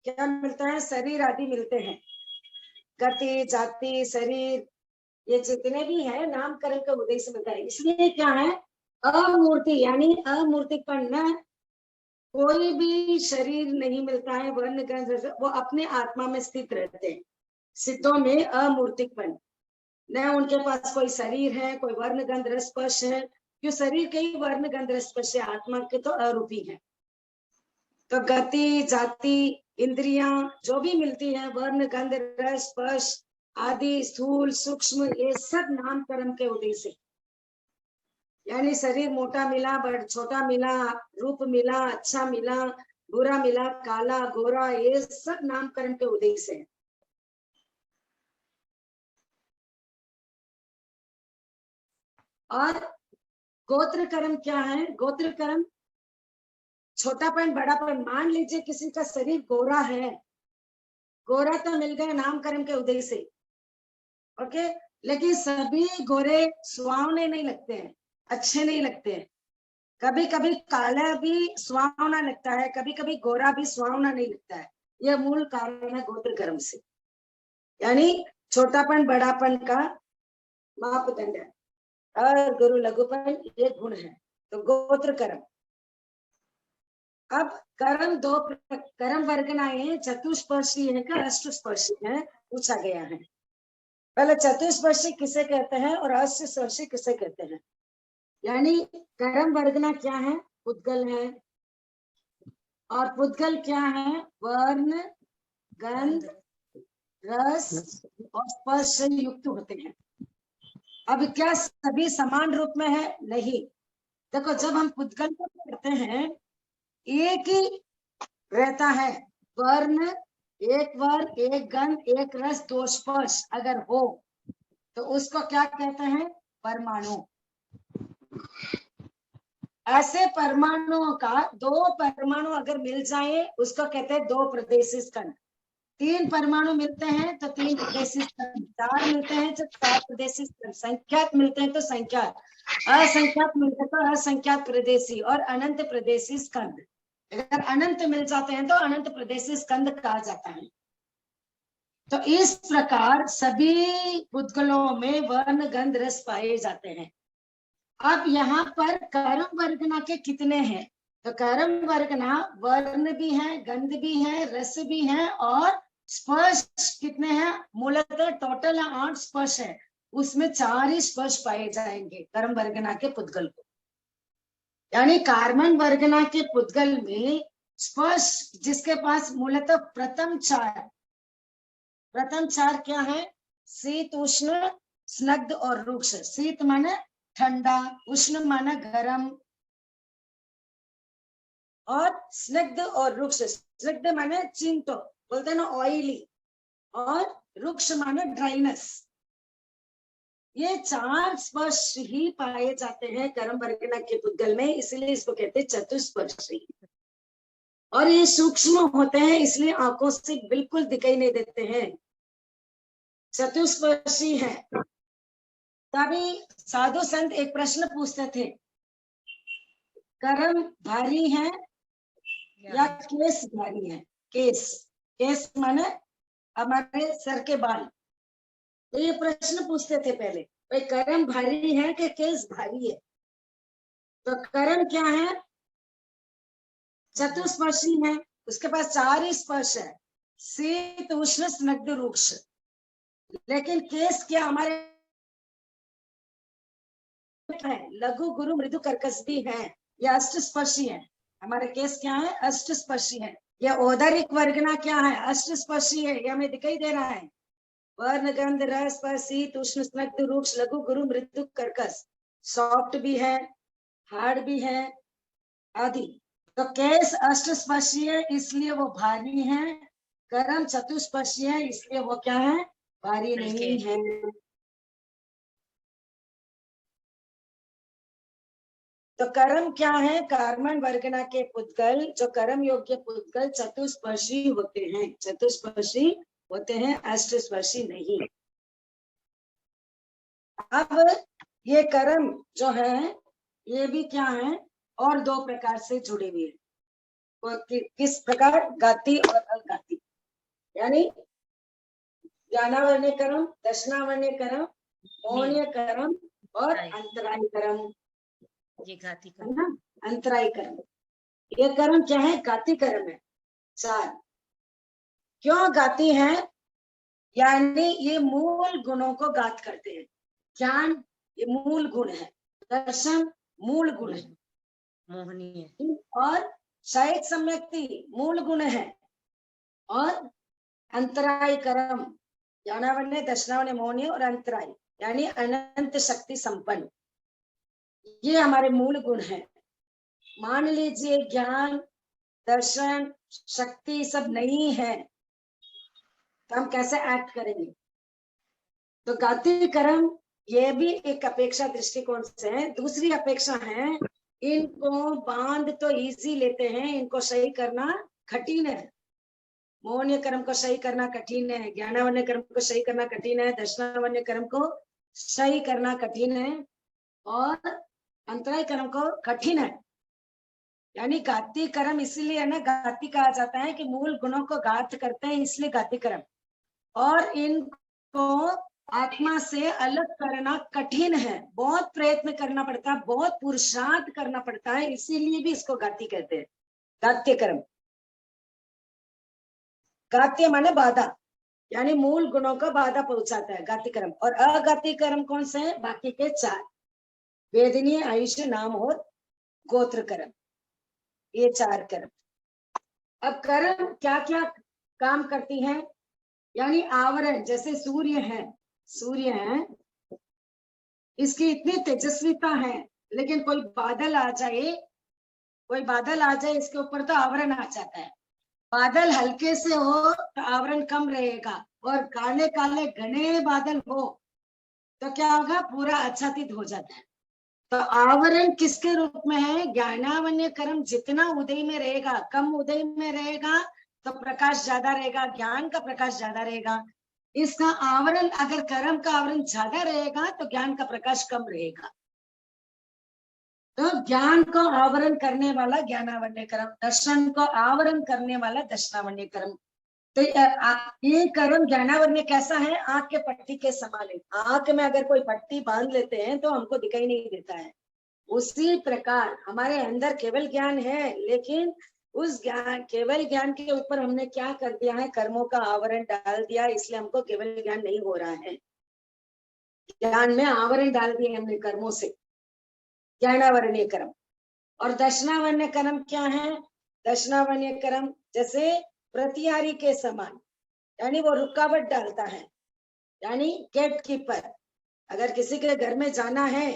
क्या मिलता है? शरीर आदि मिलते हैं, गति, जाति, शरीर, ये जितने भी है नामकरण का उद्देश्य मिलता है। इसलिए क्या है? अमूर्ति यानी अमूर्तिकपन में कोई भी शरीर नहीं मिलता है, वर्ण गंध, वो अपने आत्मा में स्थित रहते हैं। सिद्धों में अमूर्तिकपन, न उनके पास कोई शरीर है, कोई वर्ण गंध रस स्पर्श है, क्यों? शरीर के ही वर्ण गंध रस स्पर्श, आत्मा के तो अरूपी है। तो गति, जाति, इंद्रियां जो भी मिलती है, वर्ण गंध रस स्पर्श आदि, स्थूल सूक्ष्म, ये सब नामकरण के उदय से, यानी शरीर मोटा मिला, बड़ा छोटा मिला, रूप मिला, अच्छा मिला, बुरा मिला, काला, गोरा, ये सब नामकरण के उदय से है। और गोत्र कर्म क्या है? गोत्र कर्म छोटापन बड़ापन, मान लीजिए किसी का शरीर गोरा है, गोरा तो मिल गया नामकरण के उदय से, ओके, लेकिन सभी गोरे सुहावने नहीं लगते हैं, अच्छे नहीं लगते हैं। कभी कभी काला भी सुहावना लगता है, कभी कभी गोरा भी सुहावना नहीं लगता है। यह मूल कारण है गोत्र कर्म से, यानी छोटापन बड़ापन का मापदंड है और गुरु लघुपन ये गुण है। तो गोत्र कर्म। अब कर्म दो कर्म वर्गनाएं चतुष्पर्शी है क्या अष्टस्पर्शी है, पूछा गया है। पहले चतुष्पर्शी किसे कहते हैं और अष्टस्पर्शी किसे कहते हैं? यानी कर्म वर्गना क्या है? पुद्गल है, और पुद्गल क्या है? वर्ण, गंध, रस और स्पर्श से युक्त होते हैं। अब क्या सभी समान रूप में है? नहीं। देखो, जब हम पुद्गल को करते हैं, एक ही रहता है, वर्ण, एक गंध, एक रस, दो स्पर्श अगर हो तो उसको क्या कहते हैं? परमाणु। ऐसे परमाणुओं का दो परमाणु अगर मिल जाए उसको कहते हैं दो प्रदेशी स्कंध। तीन परमाणु मिलते हैं तो तीन प्रदेशी स्कंध, चार मिलते हैं तो चार प्रदेशी स्कंध, संख्यात मिलते हैं तो संख्यात, असंख्यात मिलते हैं तो असंख्यात प्रदेशी और अनंत प्रदेशी स्कंध। अगर अनंत मिल जाते हैं तो अनंत प्रदेशी स्कंद कहा जाता है। तो इस प्रकार सभी पुद्गलों में वर्ण, गंध, रस पाए जाते हैं। अब यहाँ पर कर्म वर्गना के कितने हैं? तो कर्म वर्गना वर्ण भी है, गंध भी है, रस भी है और स्पर्श कितने हैं? मूलतः टोटल 8 स्पर्श है, उसमें 4 ही स्पर्श पाए जाएंगे कर्म वर्गना के पुद्गल को। यानी कार्बन वर्गना के पुद्गल में स्पर्श जिसके पास मूलतः प्रथम चार क्या है? शीत, उष्ण, स्नग्ध और रुक्ष। शीत माने ठंडा, उष्ण माने गर्म और स्नग्ध और रुक्ष। स्नग्ध माने चिंतो बोलते ना, ऑयली, और रुक्ष माने ड्राइनेस। ये 4 स्पर्श ही पाए जाते हैं कर्म वर्गना के पुद्गल में, इसलिए इसको कहते हैं चतुष्पर्शी। और ये सूक्ष्म होते हैं इसलिए आंखों से बिल्कुल दिखाई नहीं देते हैं, चतुष्पर्शी है। तभी साधु संत एक प्रश्न पूछते थे, कर्म भारी है या केस भारी है? केस माने हमारे सर के बाल। तो ये प्रश्न पूछते थे पहले, भाई कर्म भारी है कि केस भारी है? तो कर्म क्या है? चतुष्पर्शी है, उसके पास 4 ही स्पर्श है, शीत, उष्ण, स्नग्ध, रुक्ष। लेकिन केस क्या हमारे है? लघु, गुरु, मृदु, कर्कश भी है, ये अष्टस्पर्शी है। हमारे केस क्या है? अष्टस्पर्शी है। यह औदारिक वर्गना क्या है? अष्टस्पर्शी है, ये हमें दिखाई दे रहा है। वर्ण, गंध, रस, स्पर्श, शीत, उष्ण, स्नग्ध, रुक्ष, लघु, गुरु, मृदु, कर्कश। सॉफ्ट भी है, हार्ड भी है आदि। तो केस अष्टस्पर्शी है इसलिए वो भारी है, कर्म चतुष्पर्शी है इसलिए वो क्या है? भारी नहीं है। तो कर्म क्या है? कार्बन वर्गना के पुद्गल, जो कर्म योग्य पुद्गल चतुष्पर्शी होते हैं, चतुष्पर्शी होते हैं, अष्टस्पर्शी नहीं। अब ये कर्म जो है ये भी क्या है? और 2 प्रकार से जुड़े हुए हैं। किस प्रकार? गाति और अगाति। यानी ज्ञानावरणीय कर्म, दर्शनावरणीय कर्म, मौनीय कर्म और अंतराय कर्म। ये गाति है ना? अंतराय कर्म। ये कर्म क्या है? गाति कर्म है। 4 क्यों गाती है? यानी ये मूल गुणों को गात करते हैं। ज्ञान ये मूल गुण है, दर्शन मूल गुण है, मोहनीय और शायद सम्यक्ति मूल गुण है, और अंतराय कर्म ज्ञानावरणीय, दर्शनावरणीय, मौनीय और अंतराय यानी अनंत शक्ति संपन्न, ये हमारे मूल गुण हैं। मान लीजिए ज्ञान दर्शन, शक्ति सब नहीं है, तो हम कैसे एक्ट करेंगे? तो गाति कर्म ये भी एक अपेक्षा दृष्टिकोण से है। दूसरी अपेक्षा है, इनको बांध तो इजी लेते हैं, इनको सही करना कठिन है। मोहनीय कर्म को सही करना कठिन है, ज्ञानावन्य कर्म को सही करना कठिन है, दर्शनावन्य कर्म को सही करना कठिन है, और अंतराय कर्म को कठिन है। यानी गाति कर्म इसीलिए है ना, गाति कहा जाता है कि मूल गुणों को गात करते हैं, इसलिए गाति कर्म। और इनको आत्मा से अलग करना कठिन है, बहुत प्रयत्न करना पड़ता है, बहुत पुरुषार्थ करना पड़ता है, इसीलिए भी इसको गाति कहते हैं, गात्य कर्म। गात्य माने बाधा, यानी मूल गुणों का बाधा पहुंचाता है गात्य कर्म। और अगात्य कर्म कौन से है? बाकी के 4, वेदनीय, आयुष्य, नाम और गोत्र कर्म, ये 4 कर्म। अब कर्म क्या क्या काम करती है? यानी आवरण, जैसे सूर्य है, सूर्य है, इसकी इतनी तेजस्विता है, लेकिन कोई बादल आ जाए, कोई बादल आ जाए इसके ऊपर, तो आवरण आ जाता है। बादल हल्के से हो तो आवरण कम रहेगा, और काले काले घने बादल हो तो क्या होगा? पूरा आच्छादित हो जाता है। तो आवरण किसके रूप में है? ज्ञानावन्य कर्म जितना उदय में रहेगा, कम उदय में रहेगा तो प्रकाश ज्यादा रहेगा, ज्ञान का प्रकाश ज्यादा रहेगा। इसका आवरण, अगर कर्म का आवरण ज्यादा रहेगा तो ज्ञान का प्रकाश कम रहेगा। तो ज्ञान को आवरण करने वाला ज्ञानावन्य कर्म, दर्शन को आवरण करने वाला दर्शनावन्य कर्म। तो ये कर्म ज्ञानावन्य कैसा है? आंख के पट्टी के समान है। आंख में अगर कोई पट्टी बांध लेते हैं तो हमको दिखाई नहीं देता है, उसी प्रकार हमारे अंदर केवल ज्ञान है, लेकिन उस ज्ञान, केवल ज्ञान के ऊपर हमने क्या कर दिया है? कर्मों का आवरण डाल दिया, इसलिए हमको केवल ज्ञान नहीं हो रहा है। ज्ञान में आवरण डाल दिया हमने कर्मों से, ज्ञानावरणीय कर्म। और दर्शनावन्य कर्म क्या है? दर्शनावन्य कर्म जैसे प्रतिहारी के समान, यानी वो रुकावट डालता है, यानी गेट कीपर। अगर किसी के घर में जाना है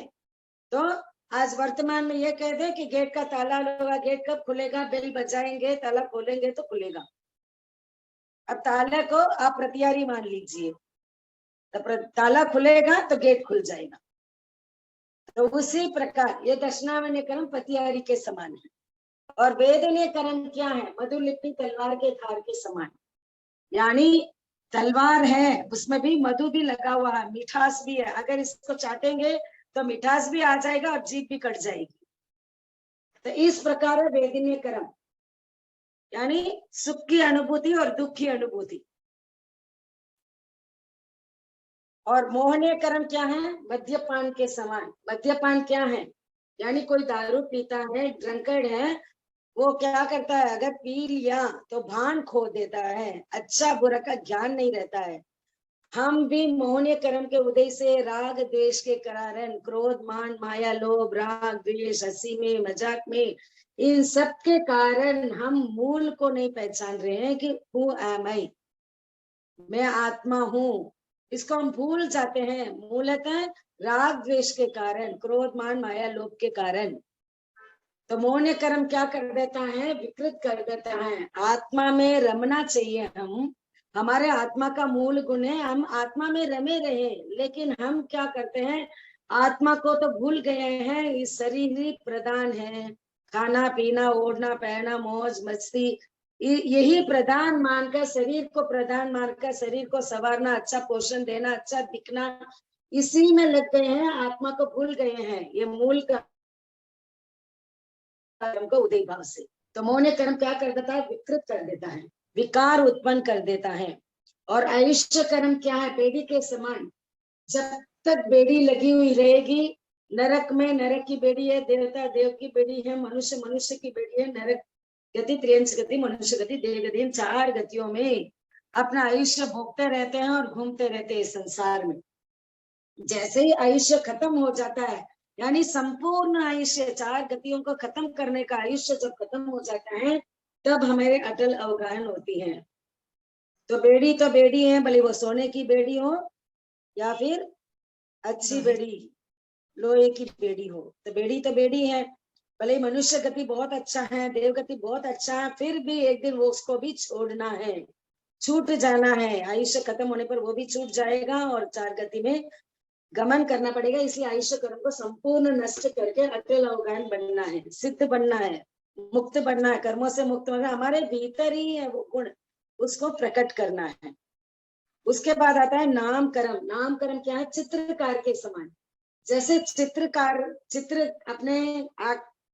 तो आज वर्तमान में ये कह दे कि गेट का ताला होगा, गेट कब खुलेगा? बेल बजाएंगे, ताला खोलेंगे तो खुलेगा। अब ताले को आप प्रतिहारी मान लीजिए, तो ताला खुलेगा तो गेट खुल जाएगा। तो उसी प्रकार ये दर्शनावन्य कर्म प्रतिहारी के समान है। और वेदनीय कर्म क्या है? मधुलिप्ति तलवार के धार के समान, यानी तलवार है, उसमें भी मधु भी लगा हुआ है, मिठास भी है, अगर इसको चाटेंगे तो मिठास भी आ जाएगा और जीभ भी कट जाएगी। तो इस प्रकार है वेदनीय कर्म, यानी सुख की अनुभूति और दुख की अनुभूति। और मोहनीय कर्म क्या है? मद्यपान के समान। मद्यपान क्या है? यानी कोई दारू पीता है, ड्रंकर्ड है, वो क्या करता है? अगर पी लिया तो भान खो देता है, अच्छा बुरा का ज्ञान नहीं रहता है। हम भी मोहनीय कर्म के उदय से राग द्वेष के कारण, क्रोध, मान, माया, लोभ, राग, द्वेष, हंसी में, मजाक में, इन सब के कारण हम मूल को नहीं पहचान रहे हैं कि हु एम आई, मैं आत्मा हूँ। इसको हम भूल जाते हैं, मूलतः राग द्वेष के कारण, क्रोध, मान, माया, लोभ के कारण। तो मोहनीय कर्म क्या कर देता है? विकृत कर देता है। आत्मा में रमना चाहिए, हम, हमारे आत्मा का मूल गुण है, हम आत्मा में रमे रहे, लेकिन हम क्या करते हैं? आत्मा को तो भूल गए हैं। इस शरीर ही प्रधान है, खाना पीना, ओढ़ना पहनना, मौज मस्ती, यही प्रधान मानकर, शरीर को प्रधान मानकर, शरीर को संवारना, अच्छा पोषण देना, अच्छा दिखना, इसी में लग गए हैं, आत्मा को भूल गए हैं। ये मूल का कर्म को उदय भाव से। तो मोहनीय कर्म क्या कर देता है? विकृत कर देता है, विकार उत्पन्न कर देता है। और आयुष्य कर्म क्या है? बेड़ी के समान, जब तक बेड़ी लगी हुई रहेगी, नरक में नरक की बेड़ी है, देवता देव की बेड़ी है, मनुष्य मनुष्य की बेड़ी है, नरक गति, त्रियंश गति, मनुष्य गति, देव गति, इन 4 गतियों में अपना आयुष्य भोगते रहते हैं और घूमते रहते हैं संसार में। जैसे ही आयुष्य खत्म हो जाता है, यानी संपूर्ण आयुष्य, 4 गतियों को खत्म करने का आयुष्य जब खत्म हो जाता है, तब हमारे अटल अवगाहन होती है। तो बेड़ी है, भले वो सोने की बेड़ी हो या फिर अच्छी बेड़ी, लोहे की बेड़ी हो, तो बेड़ी है। भले मनुष्य गति बहुत अच्छा है, देव गति बहुत अच्छा है, फिर भी एक दिन वो उसको भी छोड़ना है, छूट जाना है। आयुष्य खत्म होने पर वो भी छूट जाएगा और चार गति में गमन करना पड़ेगा। इसलिए आयुष्य कर्म को संपूर्ण नष्ट करके अटल अवगाहन बनना है, सिद्ध बनना है, मुक्त बनना है, कर्मों से मुक्त बनना। हमारे भीतर ही है वो गुण, उसको प्रकट करना है। उसके बाद आता है नाम कर्म। नाम कर्म क्या है? चित्रकार के समान। जैसे चित्रकार चित्र अपने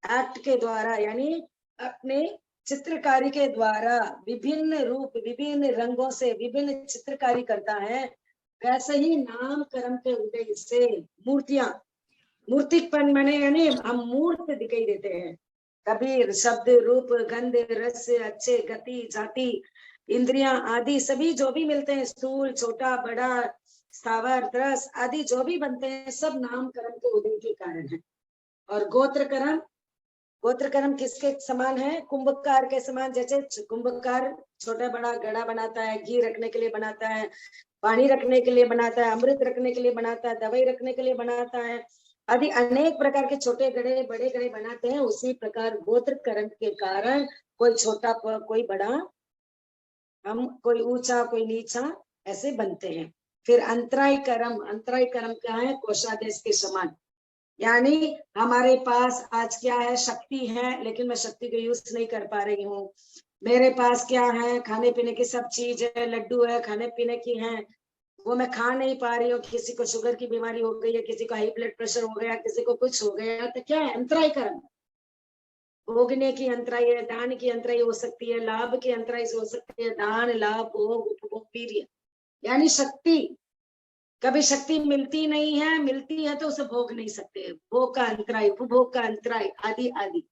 एक्ट के द्वारा यानी अपने चित्रकारी के द्वारा विभिन्न रूप विभिन्न रंगों से विभिन्न चित्रकारी करता है, वैसे ही नाम कर्म के उदय से मूर्तियां, मूर्तिकपन माने यानी हम मूर्त दिखाई देते हैं। कबीर शब्द रूप गंध रस अच्छे गति जाति इंद्रियां आदि सभी जो भी मिलते हैं, स्थूल छोटा बड़ा स्थावर रस आदि जो भी बनते हैं, सब नाम कर्म के उदय के कारण है। और गोत्र कर्म, गोत्र कर्म किसके समान है? कुंभकार के समान। जैसे कुंभकार छोटा बड़ा घड़ा बनाता है, घी रखने के लिए बनाता है, पानी रखने के लिए बनाता है, अमृत रखने के लिए बनाता है, दवाई रखने के लिए बनाता है आदि अनेक प्रकार के छोटे घड़े बड़े घड़े बनाते हैं। उसी प्रकार गोत्र कर्म के कारण कोई छोटा कोई बड़ा, हम कोई ऊंचा कोई नीचा ऐसे बनते हैं। फिर अंतराय कर्म, अंतराय कर्म क्या है? कोषादेश के समान। यानी हमारे पास आज क्या है? शक्ति है, लेकिन मैं शक्ति को यूज नहीं कर पा रही हूँ। मेरे पास क्या है? खाने पीने की सब चीज है, लड्डू है, खाने पीने की है, वो मैं खा नहीं पा रही हूँ। किसी को शुगर की बीमारी हो गई है, किसी को हाई ब्लड प्रेशर हो गया, किसी को कुछ हो गया, तो क्या है? अंतराय कर्म। भोगने की अंतराय है, दान की अंतराय हो सकती है, लाभ की अंतराय हो सकती है, दान लाभ भोग उपभोग वीर्य यानी शक्ति। कभी शक्ति मिलती नहीं है, मिलती है तो उसे भोग नहीं सकते, भोग का अंतराय उपभोग का अंतराय आदि आदि।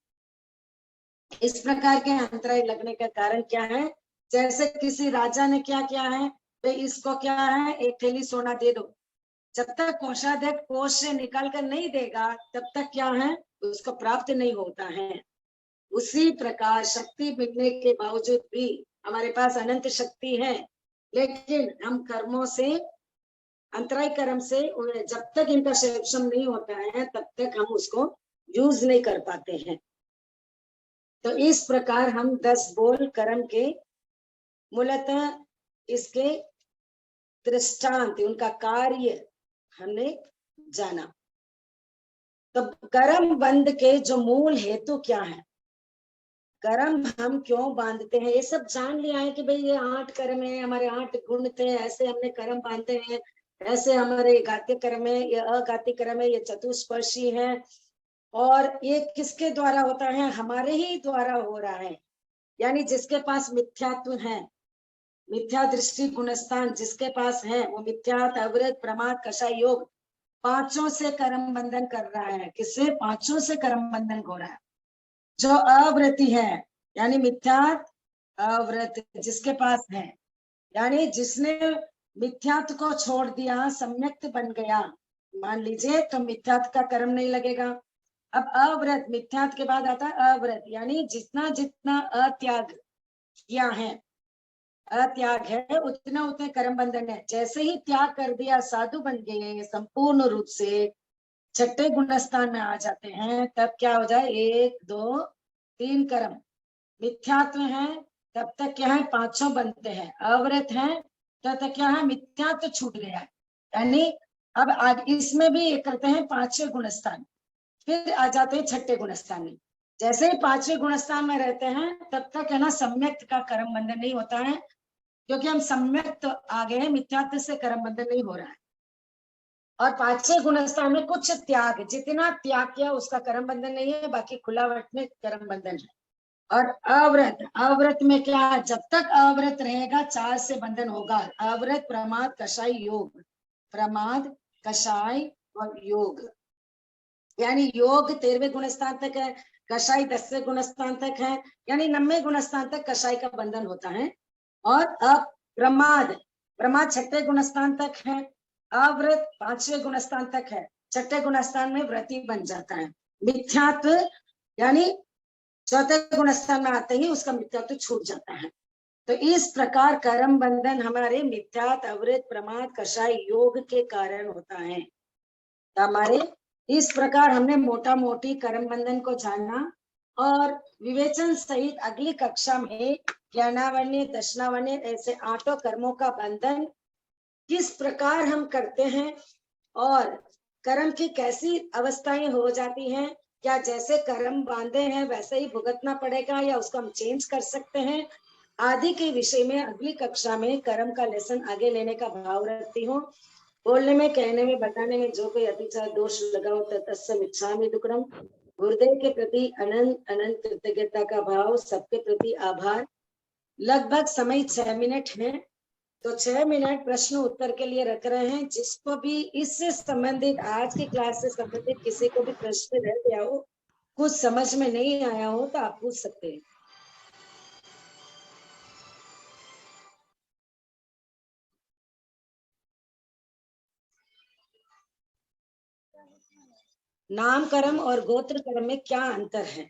इस प्रकार के अंतराय लगने का कारण क्या है? जैसे किसी राजा ने क्या किया है, भाई इसको क्या है, एक थैली सोना दे दो। जब तक कोषाध्यक्ष कोष से निकाल कर नहीं देगा तब तक क्या है, उसको प्राप्त नहीं होता है। उसी प्रकार शक्ति मिलने के बावजूद भी हमारे पास अनंत शक्ति है, लेकिन हम कर्मों से अंतराय कर्म से जब तक इनका सेवन नहीं होता है तब तक हम उसको यूज नहीं कर पाते हैं। तो इस प्रकार हम 10 बोल कर्म के मूलतः इसके दृष्टांत उनका कार्य हमने जाना। तो कर्म बंध के जो मूल हेतु क्या है, कर्म हम क्यों बांधते हैं, ये सब जान लिया है कि भाई ये 8 कर्म है, हमारे 8 गुण थे, ऐसे हमने कर्म बांधते हैं, ऐसे हमारे गात्य कर्म है, ये अगात्य कर्म है, ये चतुष्पर्शी है। और ये किसके द्वारा होता है? हमारे ही द्वारा हो रहा है। यानी जिसके पास मिथ्यात्व है, मिथ्या दृष्टि गुणस्थान जिसके पास है, वो मिथ्यात अवृत प्रमाद कषाय योग पांचों से कर्म बंधन कर रहा है। किससे? पांचों से कर्म बंधन हो रहा है। जो अव्रति है यानी मिथ्यात अव्रत जिसके पास है, यानी जिसने मिथ्यात्व को छोड़ दिया, सम्यक्त बन गया, मान लीजिए, तो मिथ्यात्व का कर्म नहीं लगेगा। अब अव्रत, मिथ्यात्व के बाद आता है अव्रत, यानी जितना जितना अत्याग किया है, अत्याग है, उतना उतने कर्म बंधन है। जैसे ही त्याग कर दिया, साधु बन गए संपूर्ण रूप से, छठे गुणस्थान में आ जाते हैं, तब क्या हो जाए? 1 2 3 कर्म। मिथ्यात्व है तब तक क्या है? पांचों बनते हैं। अव्रत है तब तक क्या है? मिथ्यात्व छूट गया। यानी अब आज इसमें भी करते हैं 5वें गुणस्थान, फिर आ जाते हैं 6ठे गुणस्थान में। जैसे ही 5वें गुणस्थान में रहते हैं तब तक है ना, सम्यक्त का कर्म बंधन नहीं होता है, क्योंकि हम सम्यक्त आ गए हैं, मिथ्यात्व से कर्म बंधन नहीं हो रहा है। और 5वें गुणस्थान में कुछ त्याग, जितना त्याग किया उसका कर्म बंधन नहीं है, बाकी खुलावट में कर्म बंधन है। और अव्रत, अव्रत में क्या? जब तक अव्रत रहेगा 4 से बंधन होगा। अव्रत प्रमाद कषाय योग, प्रमाद कषाय और योग, यानी योग 13वें गुणस्थान तक है, कषाय 10वें गुणस्थान तक है, यानी 9वें गुणस्थान तक कषाय का बंधन होता है। और प्रमाद, प्रमाद 6ठे गुणस्थान तक है, अव्रत 5वें गुणस्थान तक है, 6ठे गुणस्थान में व्रती बन जाता है। मिथ्यात्व यानी 4थे गुणस्थान में आते ही उसका मिथ्यात्व छूट जाता है। तो इस प्रकार कर्म बंधन हमारे मिथ्यात्व अवृत प्रमाद कषाय योग के कारण होता है। तो हमारे इस प्रकार हमने मोटा मोटी कर्म बंधन को जाना और विवेचन सहित अगली कक्षा में ज्ञानावन्य, दर्शनावन्य ऐसे 8 कर्मों का बंधन किस प्रकार हम करते हैं और कर्म की कैसी अवस्थाएं हो जाती हैं, क्या जैसे कर्म बांधे हैं वैसे ही भुगतना पड़ेगा या उसको हम चेंज कर सकते हैं आदि के विषय में अगली कक्षा में कर्म का लेसन आगे लेने का भाव रखती हूँ। बोलने में, कहने में, बताने में जो कोई अतिचार दोष लगाओ तो तत्सम इच्छामि दुक्कडम। गुरुदेव के प्रति अनंत अनंत कृतज्ञता का भाव, सबके प्रति आभार। लगभग समय 6 मिनट है, तो 6 मिनट प्रश्न उत्तर के लिए रख रहे हैं। जिसको भी इससे संबंधित, आज की क्लास से संबंधित किसी को भी प्रश्न रह गया हो, कुछ समझ में नहीं आया हो, तो आप पूछ सकते हैं। नाम कर्म और गोत्र कर्म में क्या अंतर है?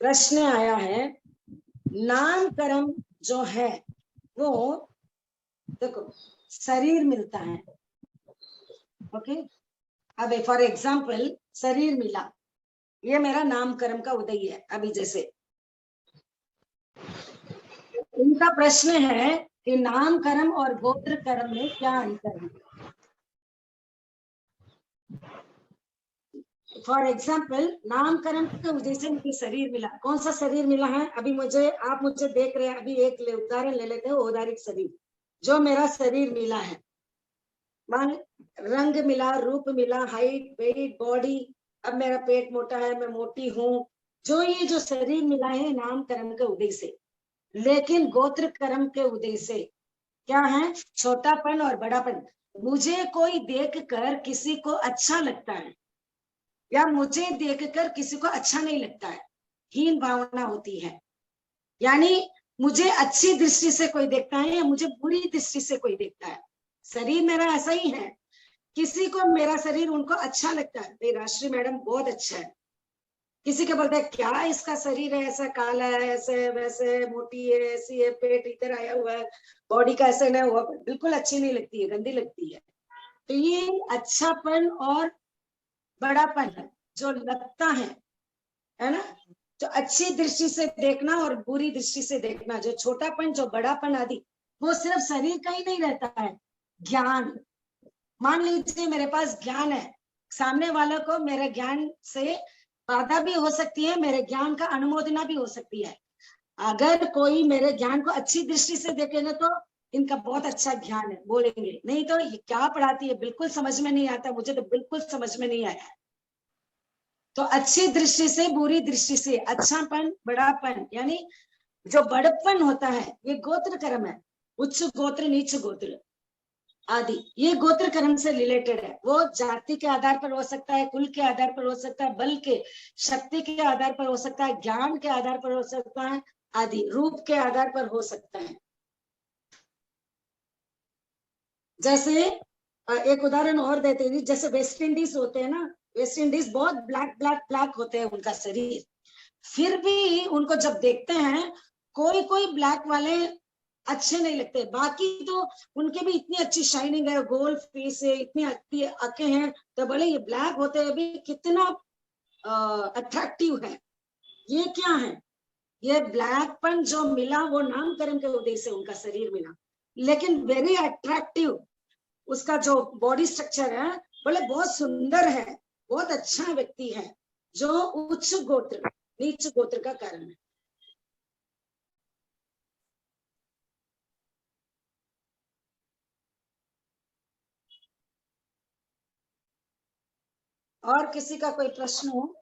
प्रश्न आया है। नाम कर्म जो है वो देखो शरीर मिलता है, ओके। अब फॉर एग्जाम्पल शरीर मिला, ये मेरा नाम कर्म का उदय है। अभी जैसे इनका प्रश्न है कि नाम कर्म और गोत्र कर्म में क्या अंतर है। फॉर एग्जाम्पल नाम कर्म के उदय से मुझे शरीर मिला। कौन सा शरीर मिला है? अभी आप मुझे देख रहे हैं, अभी एक उदाहरण ले लेते हैं। औदारिक शरीर जो मेरा शरीर मिला है, मान रंग मिला, रूप मिला, हाइट, वेट, बॉडी। अब मेरा पेट मोटा है, मैं मोटी हूँ, ये जो शरीर मिला है नाम कर्म के उदय से। लेकिन गोत्र कर्म के उदय से क्या है? छोटापन और बड़ापन। मुझे कोई देखकर किसी को अच्छा लगता है या मुझे देखकर किसी को अच्छा नहीं लगता है, हीन भावना होती है। यानी मुझे अच्छी दृष्टि से कोई देखता है या मुझे बुरी दृष्टि से कोई देखता है। शरीर मेरा ऐसा ही है, किसी को मेरा शरीर उनको अच्छा लगता है, भाई राष्ट्रीय मैडम बहुत अच्छा है। किसी के बोलते हैं क्या इसका शरीर है, ऐसा काला है, ऐसे वैसे, मोटी है, ऐसी है, पेट इधर आया हुआ है, बॉडी का ऐसा नहीं हुआ, बिल्कुल अच्छी नहीं लगती है, गंदी लगती है। तो ये अच्छापन और बड़ापन है जो लगता है ना। तो अच्छी दृष्टि से देखना और बुरी दृष्टि से देखना, जो छोटापन, जो बड़ापन आदि, वो सिर्फ शरीर का ही नहीं रहता है। ज्ञान, मान लीजिए मेरे पास ज्ञान है, सामने वालों को मेरे ज्ञान से बाधा भी हो सकती है, मेरे ज्ञान का अनुमोदना भी हो सकती है। अगर कोई मेरे ज्ञान को अच्छी दृष्टि से देखेगा तो इनका बहुत अच्छा ज्ञान है बोलेंगे, नहीं तो ये क्या पढ़ाती है, बिल्कुल समझ में नहीं आता, मुझे तो बिल्कुल समझ में नहीं आया। तो अच्छी दृष्टि से, बुरी दृष्टि से, अच्छापन, बड़ापन, यानी जो बड़प्पन होता है, ये गोत्र कर्म है। उच्च गोत्र, नीच गोत्र आदि, ये गोत्र कर्म से रिलेटेड है। वो जाति के आधार पर हो सकता है, कुल के आधार पर हो सकता है, बल के, शक्ति के आधार पर हो सकता है, ज्ञान के आधार पर हो सकता है आदि, रूप के आधार पर हो सकता है। जैसे एक उदाहरण और देते हैं, जैसे वेस्ट इंडीज होते हैं ना, वेस्ट इंडीज बहुत ब्लैक ब्लैक ब्लैक होते हैं उनका शरीर, फिर भी उनको जब देखते हैं कोई कोई ब्लैक वाले अच्छे नहीं लगते, बाकी तो उनके भी इतनी अच्छी शाइनिंग है, गोल फेस है, इतनी अच्छी आंखें हैं, तो बोले ये ब्लैक होते हैं भी कितना अट्रैक्टिव है। ये क्या है? ये ब्लैकपन जो मिला वो नाम कर्म के उदय से उनका शरीर मिला, लेकिन वेरी अट्रैक्टिव उसका जो बॉडी स्ट्रक्चर है, बोले बहुत सुंदर है, बहुत अच्छा व्यक्ति है, जो उच्च गोत्र नीच गोत्र का कारण है। और किसी का कोई प्रश्न हो?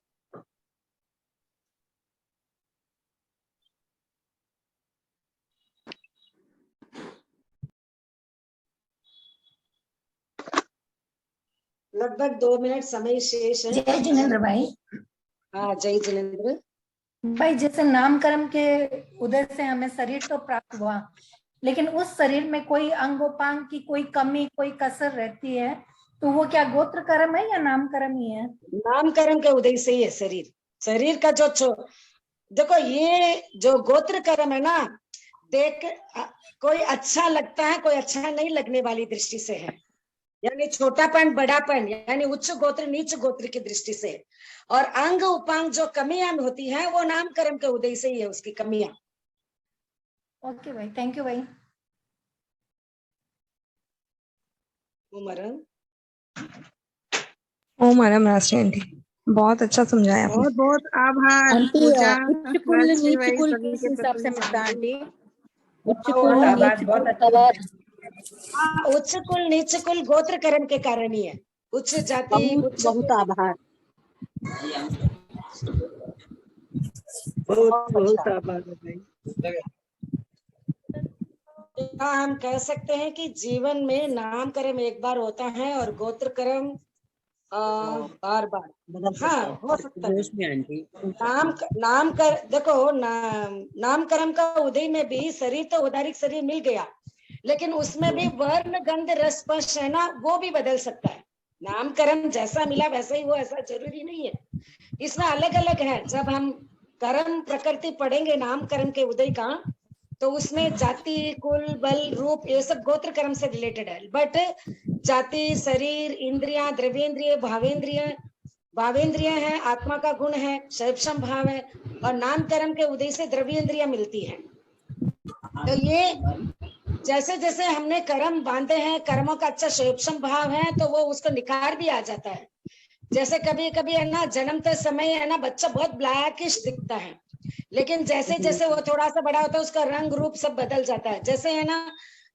लगभग 2 मिनट समय शेष है। जय जिनेंद्र भाई। हाँ, जय जिनेंद्र भाई। जैसे नाम कर्म के उदय से हमें शरीर तो प्राप्त हुआ, लेकिन उस शरीर में कोई अंगोपांग की कोई कमी, कोई कसर रहती है, तो वो क्या गोत्र कर्म है या नाम कर्म ही है? नाम कर्म के उदय से ही है शरीर का जो देखो, ये जो गोत्र कर्म है ना, देख कोई अच्छा लगता है, कोई अच्छा नहीं लगने वाली दृष्टि से है। यानी छोटापन बड़ापन, यानी उच्च गोत्र नीच गोत्र की दृष्टि से। और अंग उपांग जो कमियां होती हैं वो नाम कर्म के उदय से ही है, उसकी कमियां। ओके भाई, थैंक यू भाई। उमरन, ओम आराम राशि आंटी, बहुत अच्छा समझाया आपने। बहुत बहुत आभार आंटी पूजा, उच्च कुल राजश्री नीच भाई, कुल सभी किस के हिसाब से प्रति। मिलता है आंटी? उच्च बहुत कुल आभार, नीच बहुत कुल। हाँ, उच्च कुल नीच कुल गोत्र कर्म के कारण ही है। उच्च जाति, उच्च बहुत आभार। बहुत बहुत आभार भाई। हाँ, हम कह सकते हैं कि जीवन में नाम कर्म एक बार होता है और गोत्र कर्म बार बार। हाँ, हो सकता है। देखो नाम कर्म का उदय में भी शरीर तो औदारिक शरीर मिल गया, लेकिन उसमें भी वर्ण गंध रस स्पर्श है ना, वो भी बदल सकता है। नाम कर्म जैसा मिला वैसा ही वो, ऐसा जरूरी नहीं है। इसमें अलग अलग है। जब हम कर्म प्रकृति पढ़ेंगे नाम कर्म के उदय का, तो उसमें जाति, कुल, बल, रूप, ये सब गोत्र कर्म से रिलेटेड है। बट जाति, शरीर, इंद्रियां, द्रव्येंद्रिय, भावेंद्रिय है, आत्मा का गुण है, शैवक्षम भाव है, और नाम कर्म के उदय से द्रव्येंद्रिया मिलती है। तो ये जैसे जैसे हमने कर्म बांधे हैं, कर्मों का अच्छा शैवक्षम भाव है, तो वो उसको निखार भी आ जाता है। जैसे कभी कभी है ना, जन्मते समय है ना, बच्चा बहुत ब्लैकिश दिखता है, लेकिन जैसे जैसे वो थोड़ा सा बड़ा होता है उसका रंग रूप सब बदल जाता है। जैसे है ना,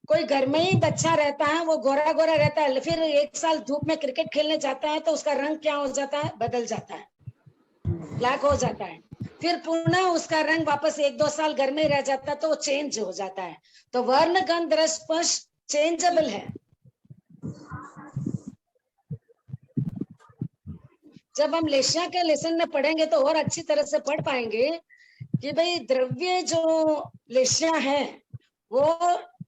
कोई घर में ही बच्चा रहता है, वो गोरा गोरा रहता है, फिर 1 साल धूप में क्रिकेट खेलने जाता है तो उसका रंग क्या हो जाता है, बदल जाता है, ब्लैक हो जाता है। फिर पुनः उसका रंग वापस 1-2 साल घर में रह जाता है तो वो चेंज हो जाता है। तो वर्ण गंध रस स्पर्श चेंजेबल है। जब हम लेशिया के लेसन में पढ़ेंगे तो और अच्छी तरह से पढ़ पाएंगे कि भाई द्रव्य जो लेशिया है वो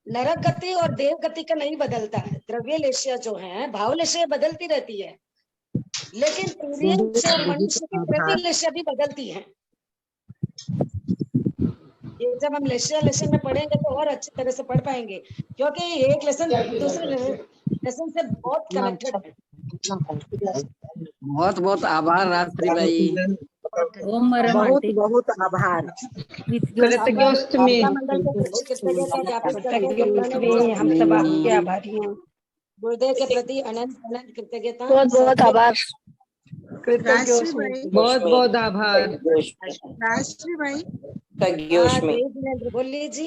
नरक गति और देव गति का नहीं बदलता है। द्रव्य लेशिया जो है, भाव लेशिया बदलती रहती है, लेकिन तुरीय जो मनुष्य की द्रव्य लेशिया भी बदलती है। ये जब हम लेशिया लेसन में पढ़ेंगे तो और अच्छी तरह से पढ़ पाएंगे, क्योंकि एक लेसन दूसरे लेसन से बहुत कनेक्टेड है। बहुत बहुत आभार राजश्री भाई। बहुत बहुत आभार। कृतज्ञोस्तमी। मंडल को कृतज्ञता ज्ञापित करते कृतज्ञोस्तमी। हम सब आपके आभारी हैं। गुरुदेव के प्रति अनंत अनंत कृतज्ञता। बहुत बहुत आभार। राजश्री भाई, बहुत बहुत आभार। राजश्री भाई, बोलिए जी।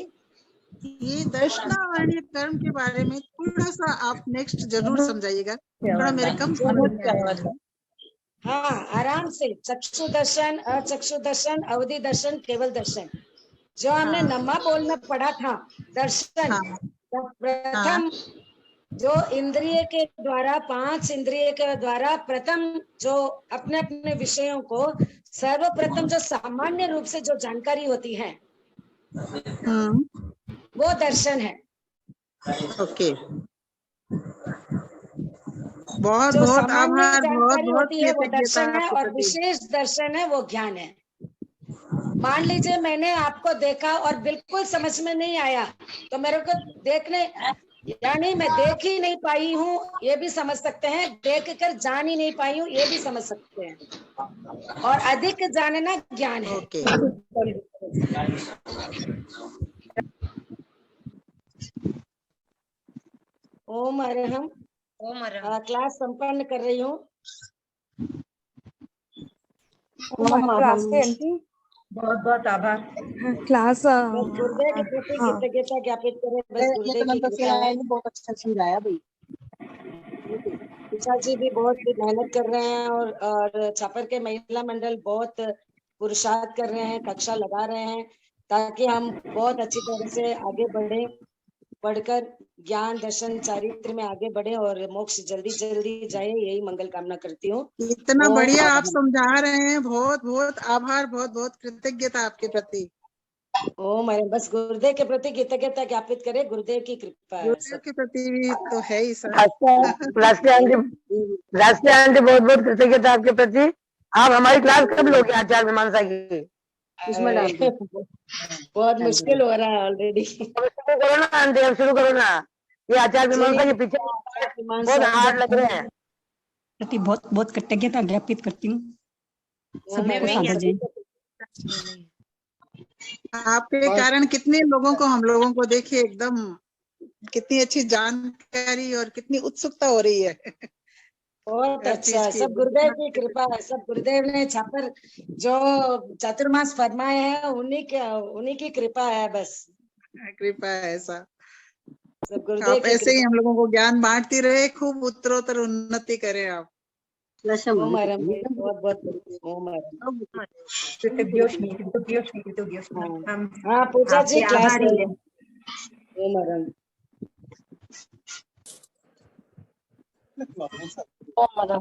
ये दर्शनावर्णीय कर्म के बारे में थोड़ा सा आप नेक्स्ट जरूर समझाइएगा, थोड़ा मेरे कम समझ में आया। हाँ, आराम से। चक्षु दर्शन, अचक्षु दर्शन, अवधि दर्शन, केवल दर्शन, जो हमने हाँ। नमा बोल में पढ़ा था दर्शन। हाँ। प्रथम जो इंद्रिय के द्वारा, 5 इंद्रिय के द्वारा प्रथम जो अपने अपने विषयों को सर्वप्रथम जो सामान्य रूप से जो जानकारी होती है वो दर्शन है। ओके, बहुत जो बहुत सामान्य आभार, बहुत जानकारी बहुत होती है वो दर्शन है, आपके और प्रति। विशेष दर्शन है वो ज्ञान है। मान लीजिए मैंने आपको देखा और बिल्कुल समझ में नहीं आया, तो मेरे को देखने, यानी मैं देख ही नहीं पाई हूँ ये भी समझ सकते हैं, देख कर जान ही नहीं पाई हूँ ये भी समझ सकते हैं, और अधिक जानना ज्ञान है। ओके। ओम अरहम। क्लास संपन्न कर रही हूँ। बहुत बहुत आभार। क्लास बस गुरुदेव के प्रति कृतज्ञता ज्ञापित करें। बस गुरुदेव की कृपा है। बहुत अच्छा समझाया भाई। उषा जी भी बहुत मेहनत कर रहे हैं, और छापर के महिला मंडल बहुत पुरुषार्थ कर रहे हैं, कक्षा लगा रहे हैं, ताकि हम बहुत अच्छी तरह से आगे बढ़े, पढ़कर ज्ञान दर्शन चारित्र में आगे बढ़े और मोक्ष जल्दी जल्दी जाए, यही मंगल कामना करती हूँ। इतना बढ़िया आप समझा रहे हैं, बहुत बहुत आभार, बहुत बहुत कृतज्ञता आपके प्रति। ओम अरे, बस गुरुदेव के प्रति कृतज्ञता ज्ञापित करें, गुरुदेव की कृपा है। गुरुदेव के प्रति भी तो है ही सर। राष्ट्रीय आंटी बहुत बहुत कृतज्ञता आपके प्रति। आप हमारी क्लास कब लोगे आचार्य मीमांसा की? इसमें डाल दो। बहुत मुश्किल हो रहा है ऑलरेडी। शुरू करो ना आंटी, अब शुरू करो ना। ये आचार्य मीमांसा के पीछे बहुत हार्ड लग रहे हैं। प्रति बहुत बहुत कृतज्ञता ज्ञापित करती हूँ सबको सादर जय। आपके कारण कितने लोगों को, हम लोगों को देखिए एकदम कितनी अच्छी जानकारी और कितनी उत्सुकता हो रही है। बहुत हर अच्छा चीज है, की। सब गुरुदेव की कृपा है, सब गुरुदेव ने छापर जो चातुर्मास फरमाए हैं उन्हीं की कृपा है, बस कृपा है ऐसा। सब गुरुदेव आप की ऐसे ही कृपा। हम लोगों को ज्ञान बांटती रहे, खूब उत्तरोत्तर उन्नति करें आप। ओम हरम भाई, बहुत बहुत ओम हरम। हाँ पूजा जी क्लास है। ओम हरम। ओम हरम।